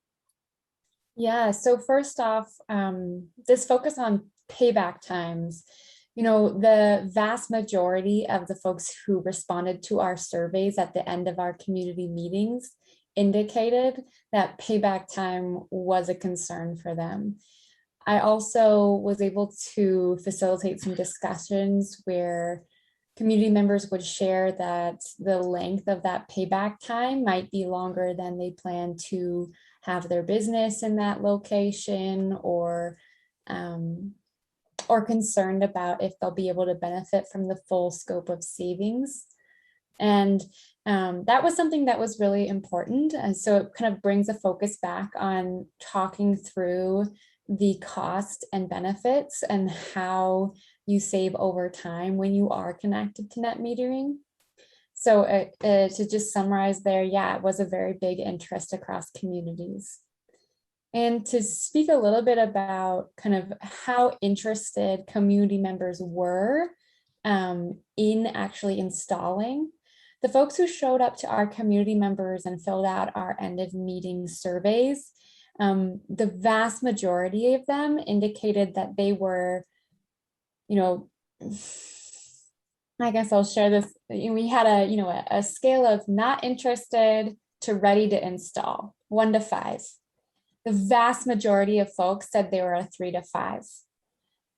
Yeah, so first off, this focus on payback times, the vast majority of the folks who responded to our surveys at the end of our community meetings indicated that payback time was a concern for them. I also was able to facilitate some discussions where community members would share that the length of that payback time might be longer than they plan to have their business in that location, or concerned about if they'll be able to benefit from the full scope of savings. And that was something that was really important. And so it kind of brings a focus back on talking through the cost and benefits and how you save over time when you are connected to net metering. So to just summarize there, yeah, it was a very big interest across communities. And to speak a little bit about kind of how interested community members were in actually installing, the folks who showed up to our community members and filled out our end of meeting surveys, the vast majority of them indicated that they were, I guess I'll share this. We had a scale of not interested to ready to install, 1 to 5. The vast majority of folks said they were a 3 to 5.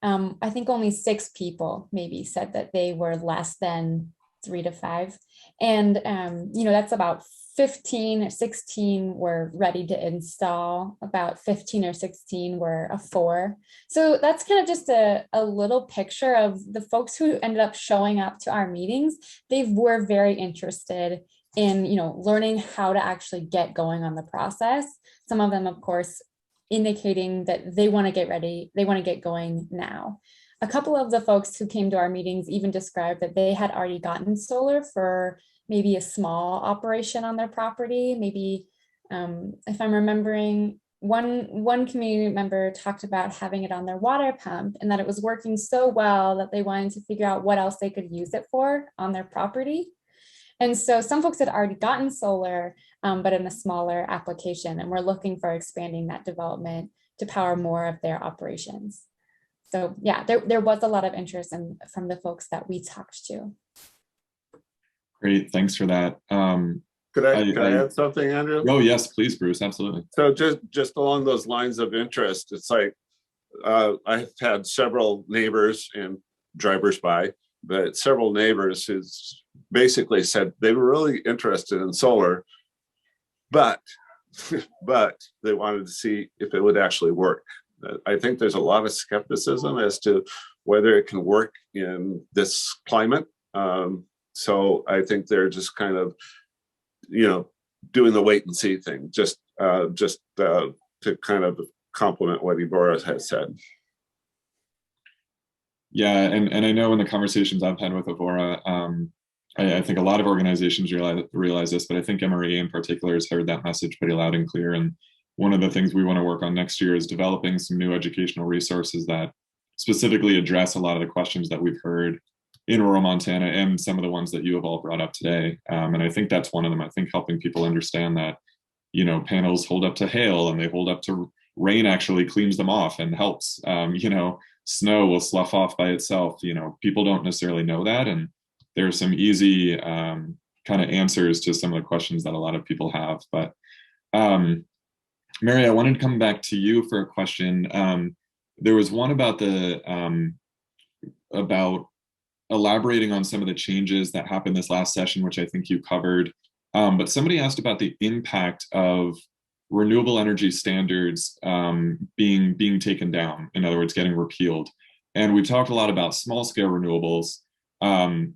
I think only 6 people maybe said that they were less than 3 to 5. And, that's about 15 or 16 were ready to install, about 15 or 16 were a 4. So that's kind of just a little picture of the folks who ended up showing up to our meetings. They were very interested in, learning how to actually get going on the process. Some of them, of course, indicating that they want to get ready, they want to get going now. A couple of the folks who came to our meetings even described that they had already gotten solar for maybe a small operation on their property. Maybe, if I'm remembering, one community member talked about having it on their water pump and that it was working so well that they wanted to figure out what else they could use it for on their property. And so some folks had already gotten solar, but in a smaller application, and we're looking for expanding that development to power more of their operations. So yeah, there was a lot of interest from the folks that we talked to. Great, thanks for that. Could I add something, Andrew? Oh yes, please, Bruce, absolutely. So just along those lines of interest, it's like I've had several neighbors and drivers by, but several neighbors who basically said they were really interested in solar, but they wanted to see if it would actually work. I think there's a lot of skepticism as to whether it can work in this climate. So I think they're just kind of, doing the wait and see thing, just to kind of complement what Evora has said. Yeah, and I know in the conversations I've had with Evora, I think a lot of organizations realize this, but I think MREA in particular has heard that message pretty loud and clear. And one of the things we want to work on next year is developing some new educational resources that specifically address a lot of the questions that we've heard in rural Montana and some of the ones that you have all brought up today. And I think that's one of them. I think helping people understand that, panels hold up to hail and they hold up to rain, actually cleans them off and helps. Snow will slough off by itself. People don't necessarily know that. And there are some easy kind of answers to some of the questions that a lot of people have. But Mary, I wanted to come back to you for a question. There was one about about elaborating on some of the changes that happened this last session, which I think you covered. But somebody asked about the impact of renewable energy standards being taken down, in other words, getting repealed. And we've talked a lot about small scale renewables,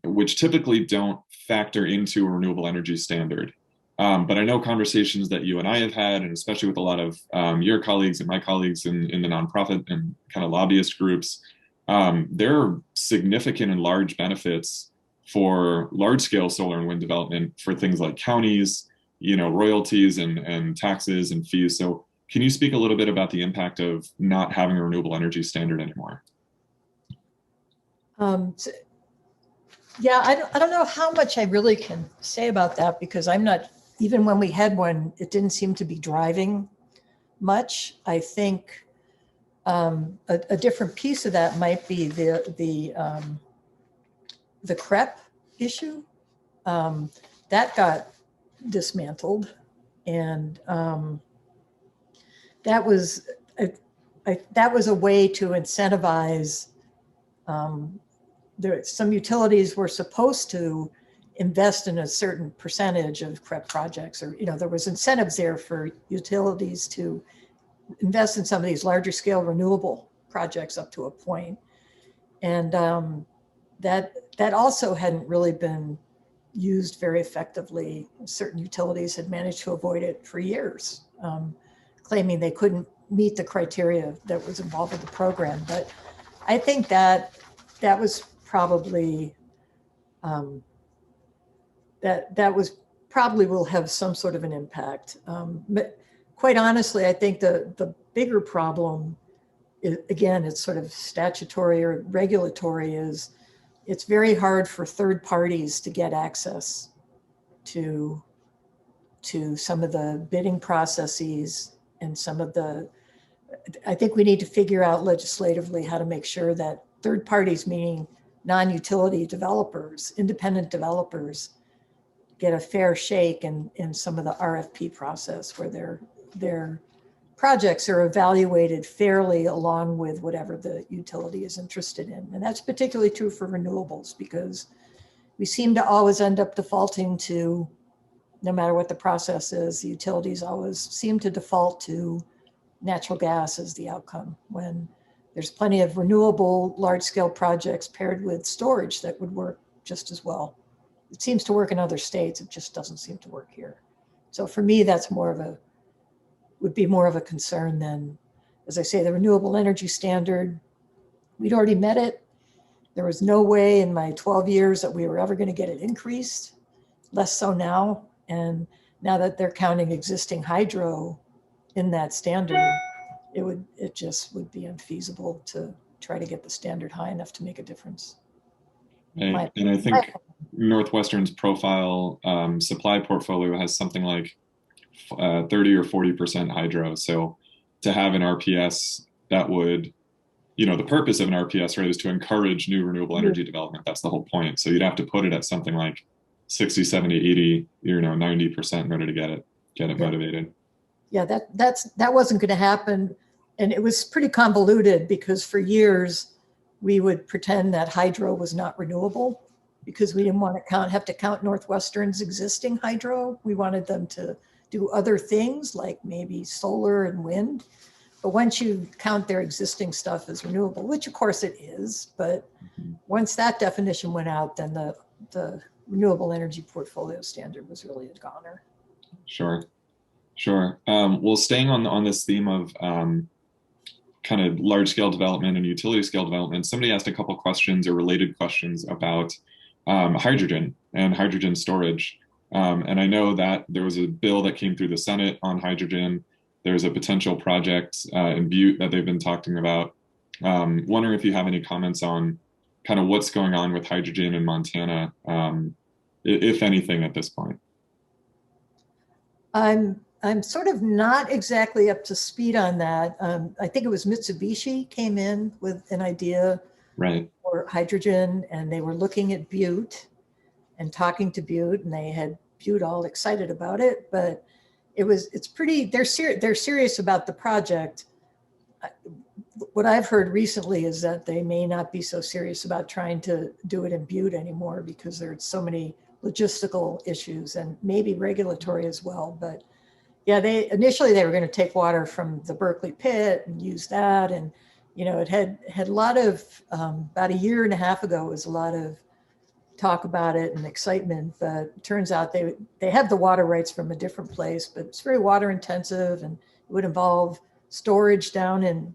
which typically don't factor into a renewable energy standard. But I know conversations that you and I have had, and especially with a lot of your colleagues and my colleagues in the nonprofit and kind of lobbyist groups, there are significant and large benefits for large scale solar and wind development for things like counties, royalties and taxes and fees. So can you speak a little bit about the impact of not having a renewable energy standard anymore? Yeah, I don't know how much I really can say about that, because I'm not, even when we had one, it didn't seem to be driving much. I think a different piece of that might be the CREP issue. That got dismantled, and that was a way to incentivize. Some utilities were supposed to invest in a certain percentage of CREP projects, or there was incentives there for utilities to invest in some of these larger scale renewable projects up to a point. And that also hadn't really been used very effectively. Certain utilities had managed to avoid it for years, claiming they couldn't meet the criteria that was involved with the program. But I think that was probably that was probably will have some sort of an impact. But quite honestly, I think the bigger problem is, again, it's sort of statutory or regulatory, is it's very hard for third parties to get access to some of the bidding processes and some of the, I think we need to figure out legislatively how to make sure that third parties, meaning non-utility developers, independent developers, get a fair shake in some of the RFP process, where their projects are evaluated fairly along with whatever the utility is interested in. And that's particularly true for renewables, because we seem to always end up defaulting to, no matter what the process is, the utilities always seem to default to natural gas as the outcome, when there's plenty of renewable large-scale projects paired with storage that would work just as well. It seems to work in other states, it just doesn't seem to work here. So for me, that's would be more of a concern than, as I say, the renewable energy standard. We'd already met it. There was no way in my 12 years that we were ever going to get it increased, less so now. And now that they're counting existing hydro in that standard, it just would be unfeasible to try to get the standard high enough to make a difference. And I think Northwestern's profile supply portfolio has something like 30 or 40% hydro. So to have an RPS that would, the purpose of an RPS, right, is to encourage new renewable energy development. That's the whole point. So you'd have to put it at something like 60, 70, 80, 90% in order to get it motivated. Yeah, that wasn't going to happen. And it was pretty convoluted, because for years we would pretend that hydro was not renewable, because we didn't want to have to count Northwestern's existing hydro. We wanted them to do other things like maybe solar and wind. But once you count their existing stuff as renewable, which of course it is, but once that definition went out, then the renewable energy portfolio standard was really a goner. Sure. Well, staying on this theme of kind of large scale development and utility scale development, somebody asked a couple questions or related questions about hydrogen and hydrogen storage. And I know that there was a bill that came through the Senate on hydrogen. There's a potential project in Butte that they've been talking about. Wondering if you have any comments on kind of what's going on with hydrogen in Montana, if anything, at this point. I'm sort of not exactly up to speed on that. I think it was Mitsubishi came in with an idea for hydrogen, and they were looking at Butte and talking to Butte, and they had Butte all excited about it, but it's pretty, they're serious about the project. What I've heard recently is that they may not be so serious about trying to do it in Butte anymore because there's so many logistical issues and maybe regulatory as well. But yeah, initially they were going to take water from the Berkeley pit and use that. And, you know, it had a lot of, about a year and a half ago, was a lot of talk about it and excitement, but it turns out they have the water rights from a different place, but it's very water intensive and it would involve storage down in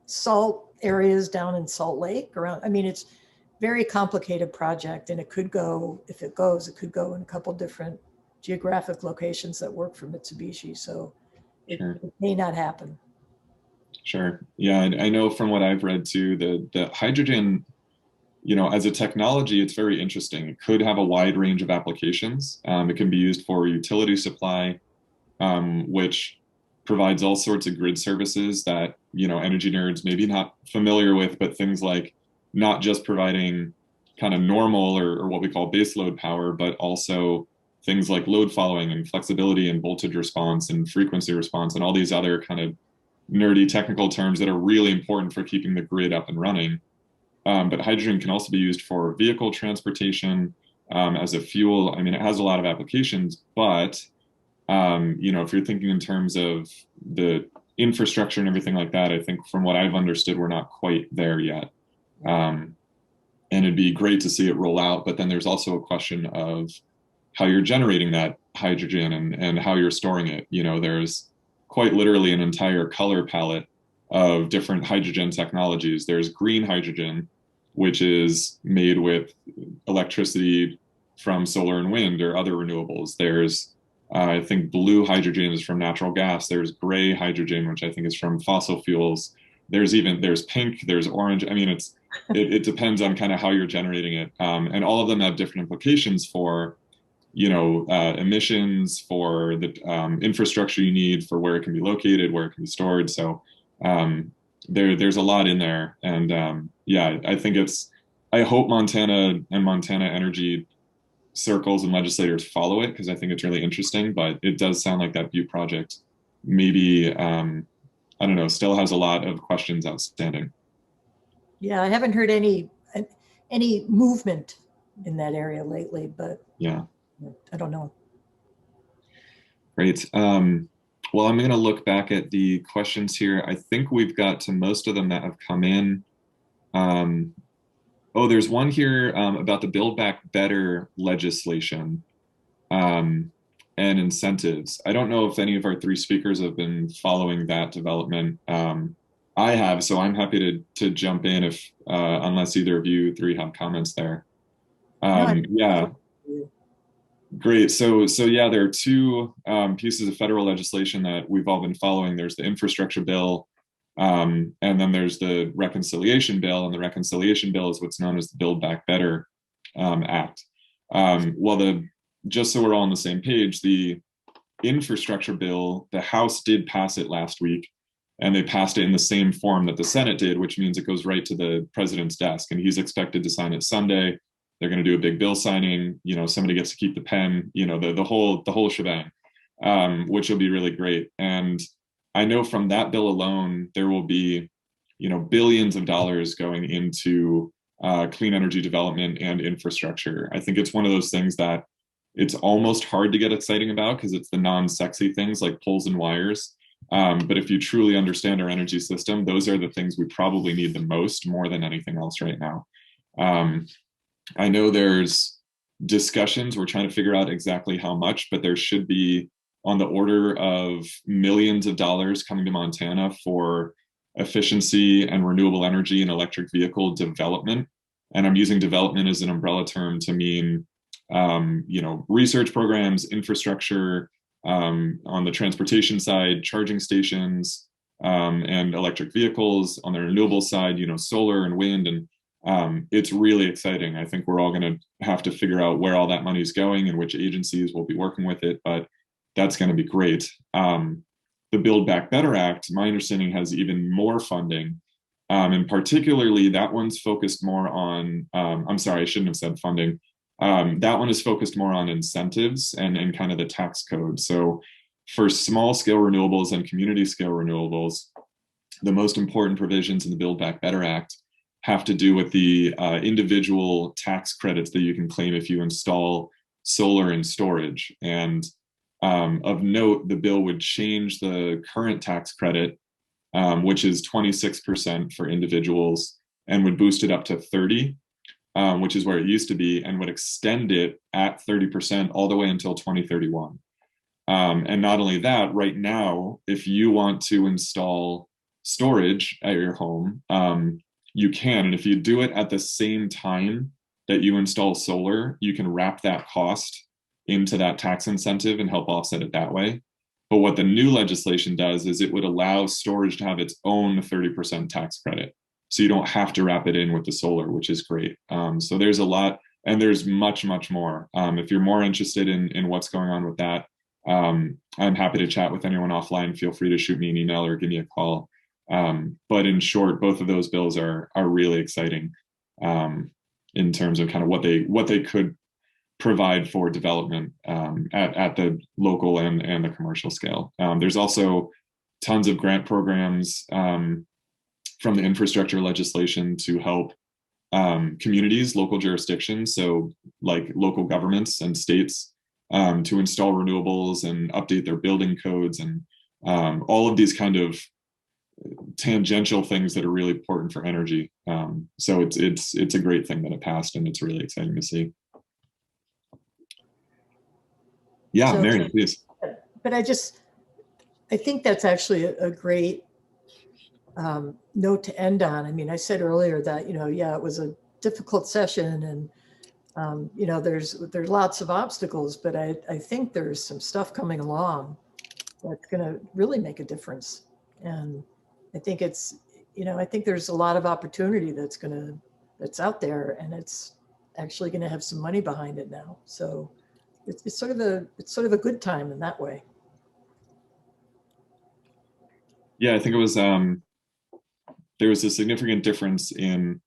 salt areas down in Salt Lake around. I mean, it's very complicated project, and it could go, if it goes, it could go in a couple different geographic locations that work for Mitsubishi. So it may not happen. Sure. Yeah, I know from what I've read too, the hydrogen, you know, as a technology, it's very interesting. It could have a wide range of applications. It can be used for utility supply, which provides all sorts of grid services that, you know, energy nerds maybe not familiar with, but things like not just providing kind of normal or what we call baseload power, but also things like load following and flexibility and voltage response and frequency response and all these other kind of nerdy technical terms that are really important for keeping the grid up and running. But hydrogen can also be used for vehicle transportation as a fuel. I mean, it has a lot of applications, but you know, if you're thinking in terms of the infrastructure and everything like that, I think from what I've understood, we're not quite there yet. And it'd be great to see it roll out, but then there's also a question of how you're generating that hydrogen and how you're storing it. You know, there's quite literally an entire color palette of different hydrogen technologies. There's green hydrogen, which is made with electricity from solar and wind or other renewables. There's I think blue hydrogen is from natural gas. There's gray hydrogen, which I think is from fossil fuels. There's pink, there's orange. I mean, it depends on kind of how you're generating it. And all of them have different implications for, you know, emissions, for the infrastructure you need, for where it can be located, where it can be stored. So there's a lot in there. And yeah, I hope Montana and Montana energy circles and legislators follow it, because I think it's really interesting, but it does sound like that Butte project maybe, I don't know, still has a lot of questions outstanding. Yeah, I haven't heard any movement in that area lately, but yeah, I don't know. Great. Well, I'm going to look back at the questions here. I think we've got to most of them that have come in. Oh, there's one here about the Build Back Better legislation and incentives. I don't know if any of our three speakers have been following that development. I have, so I'm happy to jump in if, unless either of you three have comments there. Yeah, great. So yeah, there are two pieces of federal legislation that we've all been following. There's the infrastructure bill, and then there's the reconciliation bill, and the reconciliation bill is what's known as the Build Back Better Act. Well, just so we're all on the same page, the infrastructure bill, the House did pass it last week, and they passed it in the same form that the Senate did, which means it goes right to the president's desk, and he's expected to sign it Sunday. They're going to do a big bill signing. You know, somebody gets to keep the pen. You know, the whole shebang, which will be really great. And I know from that bill alone, there will be, you know, billions of dollars going into clean energy development and infrastructure. I think it's one of those things that it's almost hard to get exciting about because it's the non-sexy things like poles and wires. But if you truly understand our energy system, those are the things we probably need the most, more than anything else right now. I know there's discussions. We're trying to figure out exactly how much, but there should be on the order of millions of dollars coming to Montana for efficiency and renewable energy and electric vehicle development. And I'm using development as an umbrella term to mean, you know, research programs, infrastructure, on the transportation side, charging stations, and electric vehicles. On the renewable side, you know, solar and wind. And it's really exciting. I think we're all going to have to figure out where all that money is going and which agencies will be working with it, but that's going to be great. The Build Back Better Act, my understanding, has even more funding. And particularly that one's focused more on, I'm sorry, I shouldn't have said funding. That one is focused more on incentives and kind of the tax code. So For small scale renewables and community scale renewables, the most important provisions in the Build Back Better Act have to do with the individual tax credits that you can claim if you install solar and storage. And of note, the bill would change the current tax credit, which is 26% for individuals, and would boost it up to 30, which is where it used to be, and would extend it at 30% all the way until 2031. And not only that, right now, if you want to install storage at your home, you can. And if you do it at the same time that you install solar, you can wrap that cost into that tax incentive and help offset it that way. But what the new legislation does is it would allow storage to have its own 30% tax credit. So you don't have to wrap it in with the solar, which is great. So there's a lot, and there's much, much more. If you're more interested in what's going on with that, I'm happy to chat with anyone offline. Feel free to shoot me an email or give me a call. But in short, both of those bills are really exciting in terms of kind of what they could provide for development at the local and the commercial scale. There's also tons of grant programs from the infrastructure legislation to help communities, local jurisdictions, so like local governments and states, to install renewables and update their building codes and all of these kind of tangential things that are really important for energy. So it's a great thing that it passed, and it's really exciting to see. Yeah, So- Mary, please. But I think that's actually a great note to end on. I mean, I said earlier that, yeah, it was a difficult session, and there's lots of obstacles, but I think there's some stuff coming along that's going to really make a difference. And I think I think there's a lot of opportunity that's out there, and it's actually going to have some money behind it now. So it's sort of a good time in that way. Yeah, I think it was there was a significant difference in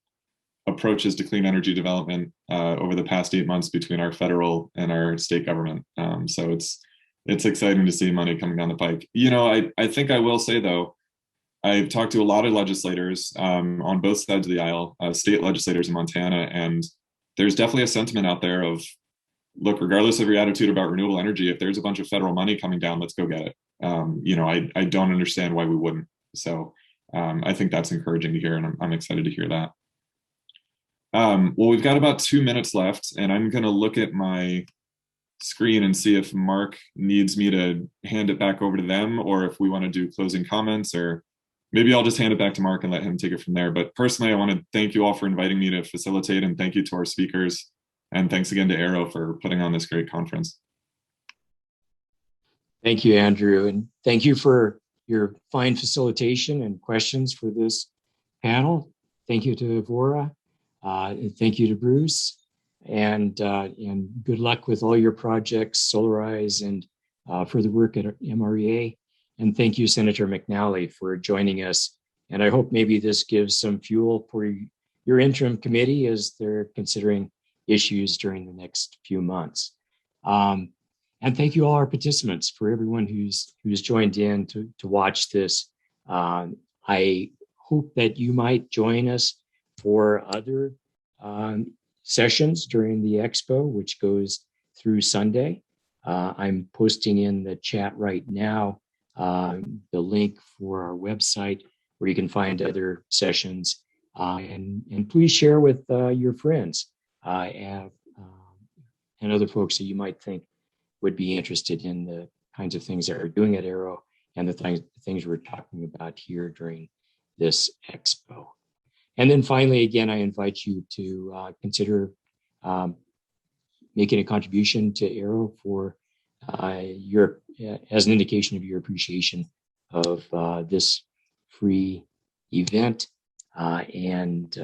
approaches to clean energy development over the past 8 months between our federal and our state government. So it's exciting to see money coming down the pike. I think I will say though, I've talked to a lot of legislators on both sides of the aisle, state legislators in Montana, and there's definitely a sentiment out there of, look, regardless of your attitude about renewable energy, if there's a bunch of federal money coming down, let's go get it. I don't understand why we wouldn't. So I think that's encouraging to hear, and I'm excited to hear that. Well, we've got about 2 minutes left, and I'm going to look at my screen and see if Mark needs me to hand it back over to them, or if we want to do closing comments, or maybe I'll just hand it back to Mark and let him take it from there. But personally, I want to thank you all for inviting me to facilitate, and thank you to our speakers. And thanks again to Aero for putting on this great conference. Thank you, Andrew. And thank you for your fine facilitation and questions for this panel. Thank you to Evora. And thank you to Bruce. And good luck with all your projects, Solarize, and for the work at MREA. And thank you, Senator McNally, for joining us. And I hope maybe this gives some fuel for your interim committee as they're considering issues during the next few months. And thank you all our participants, for everyone who's joined in to watch this. I hope that you might join us for other sessions during the expo, which goes through Sunday. I'm posting in the chat right now the link for our website where you can find other sessions, and please share with your friends and other folks that you might think would be interested in the kinds of things that we're doing at Aero and the things we're talking about here during this expo. And then finally, again, I invite you to consider making a contribution to Aero for as an indication of your appreciation of this free event. And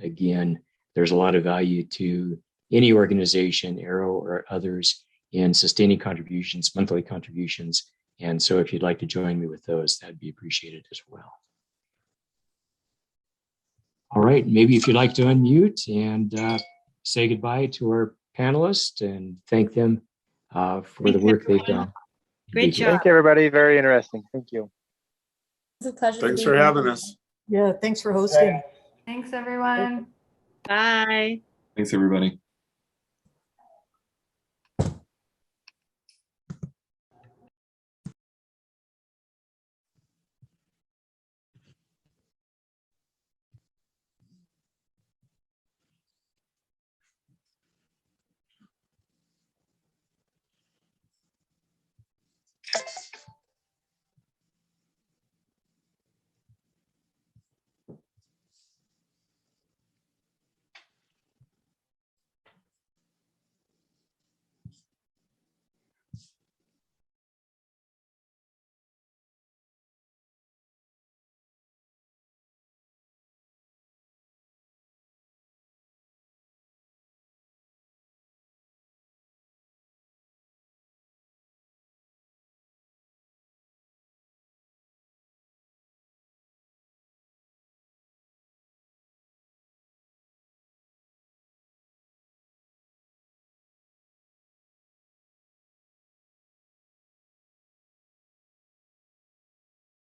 again, there's a lot of value to any organization, Aero or others, in sustaining contributions, monthly contributions. And so if you'd like to join me with those, that'd be appreciated as well. All right, maybe if you'd like to unmute and say goodbye to our panelists and thank them for the work they've done. Great job. Thank you, everybody. Very interesting. Thank you. It's a pleasure. to Thanks be for here. having us. Yeah, thanks for hosting. Thanks, everyone. Bye. Thanks, everybody.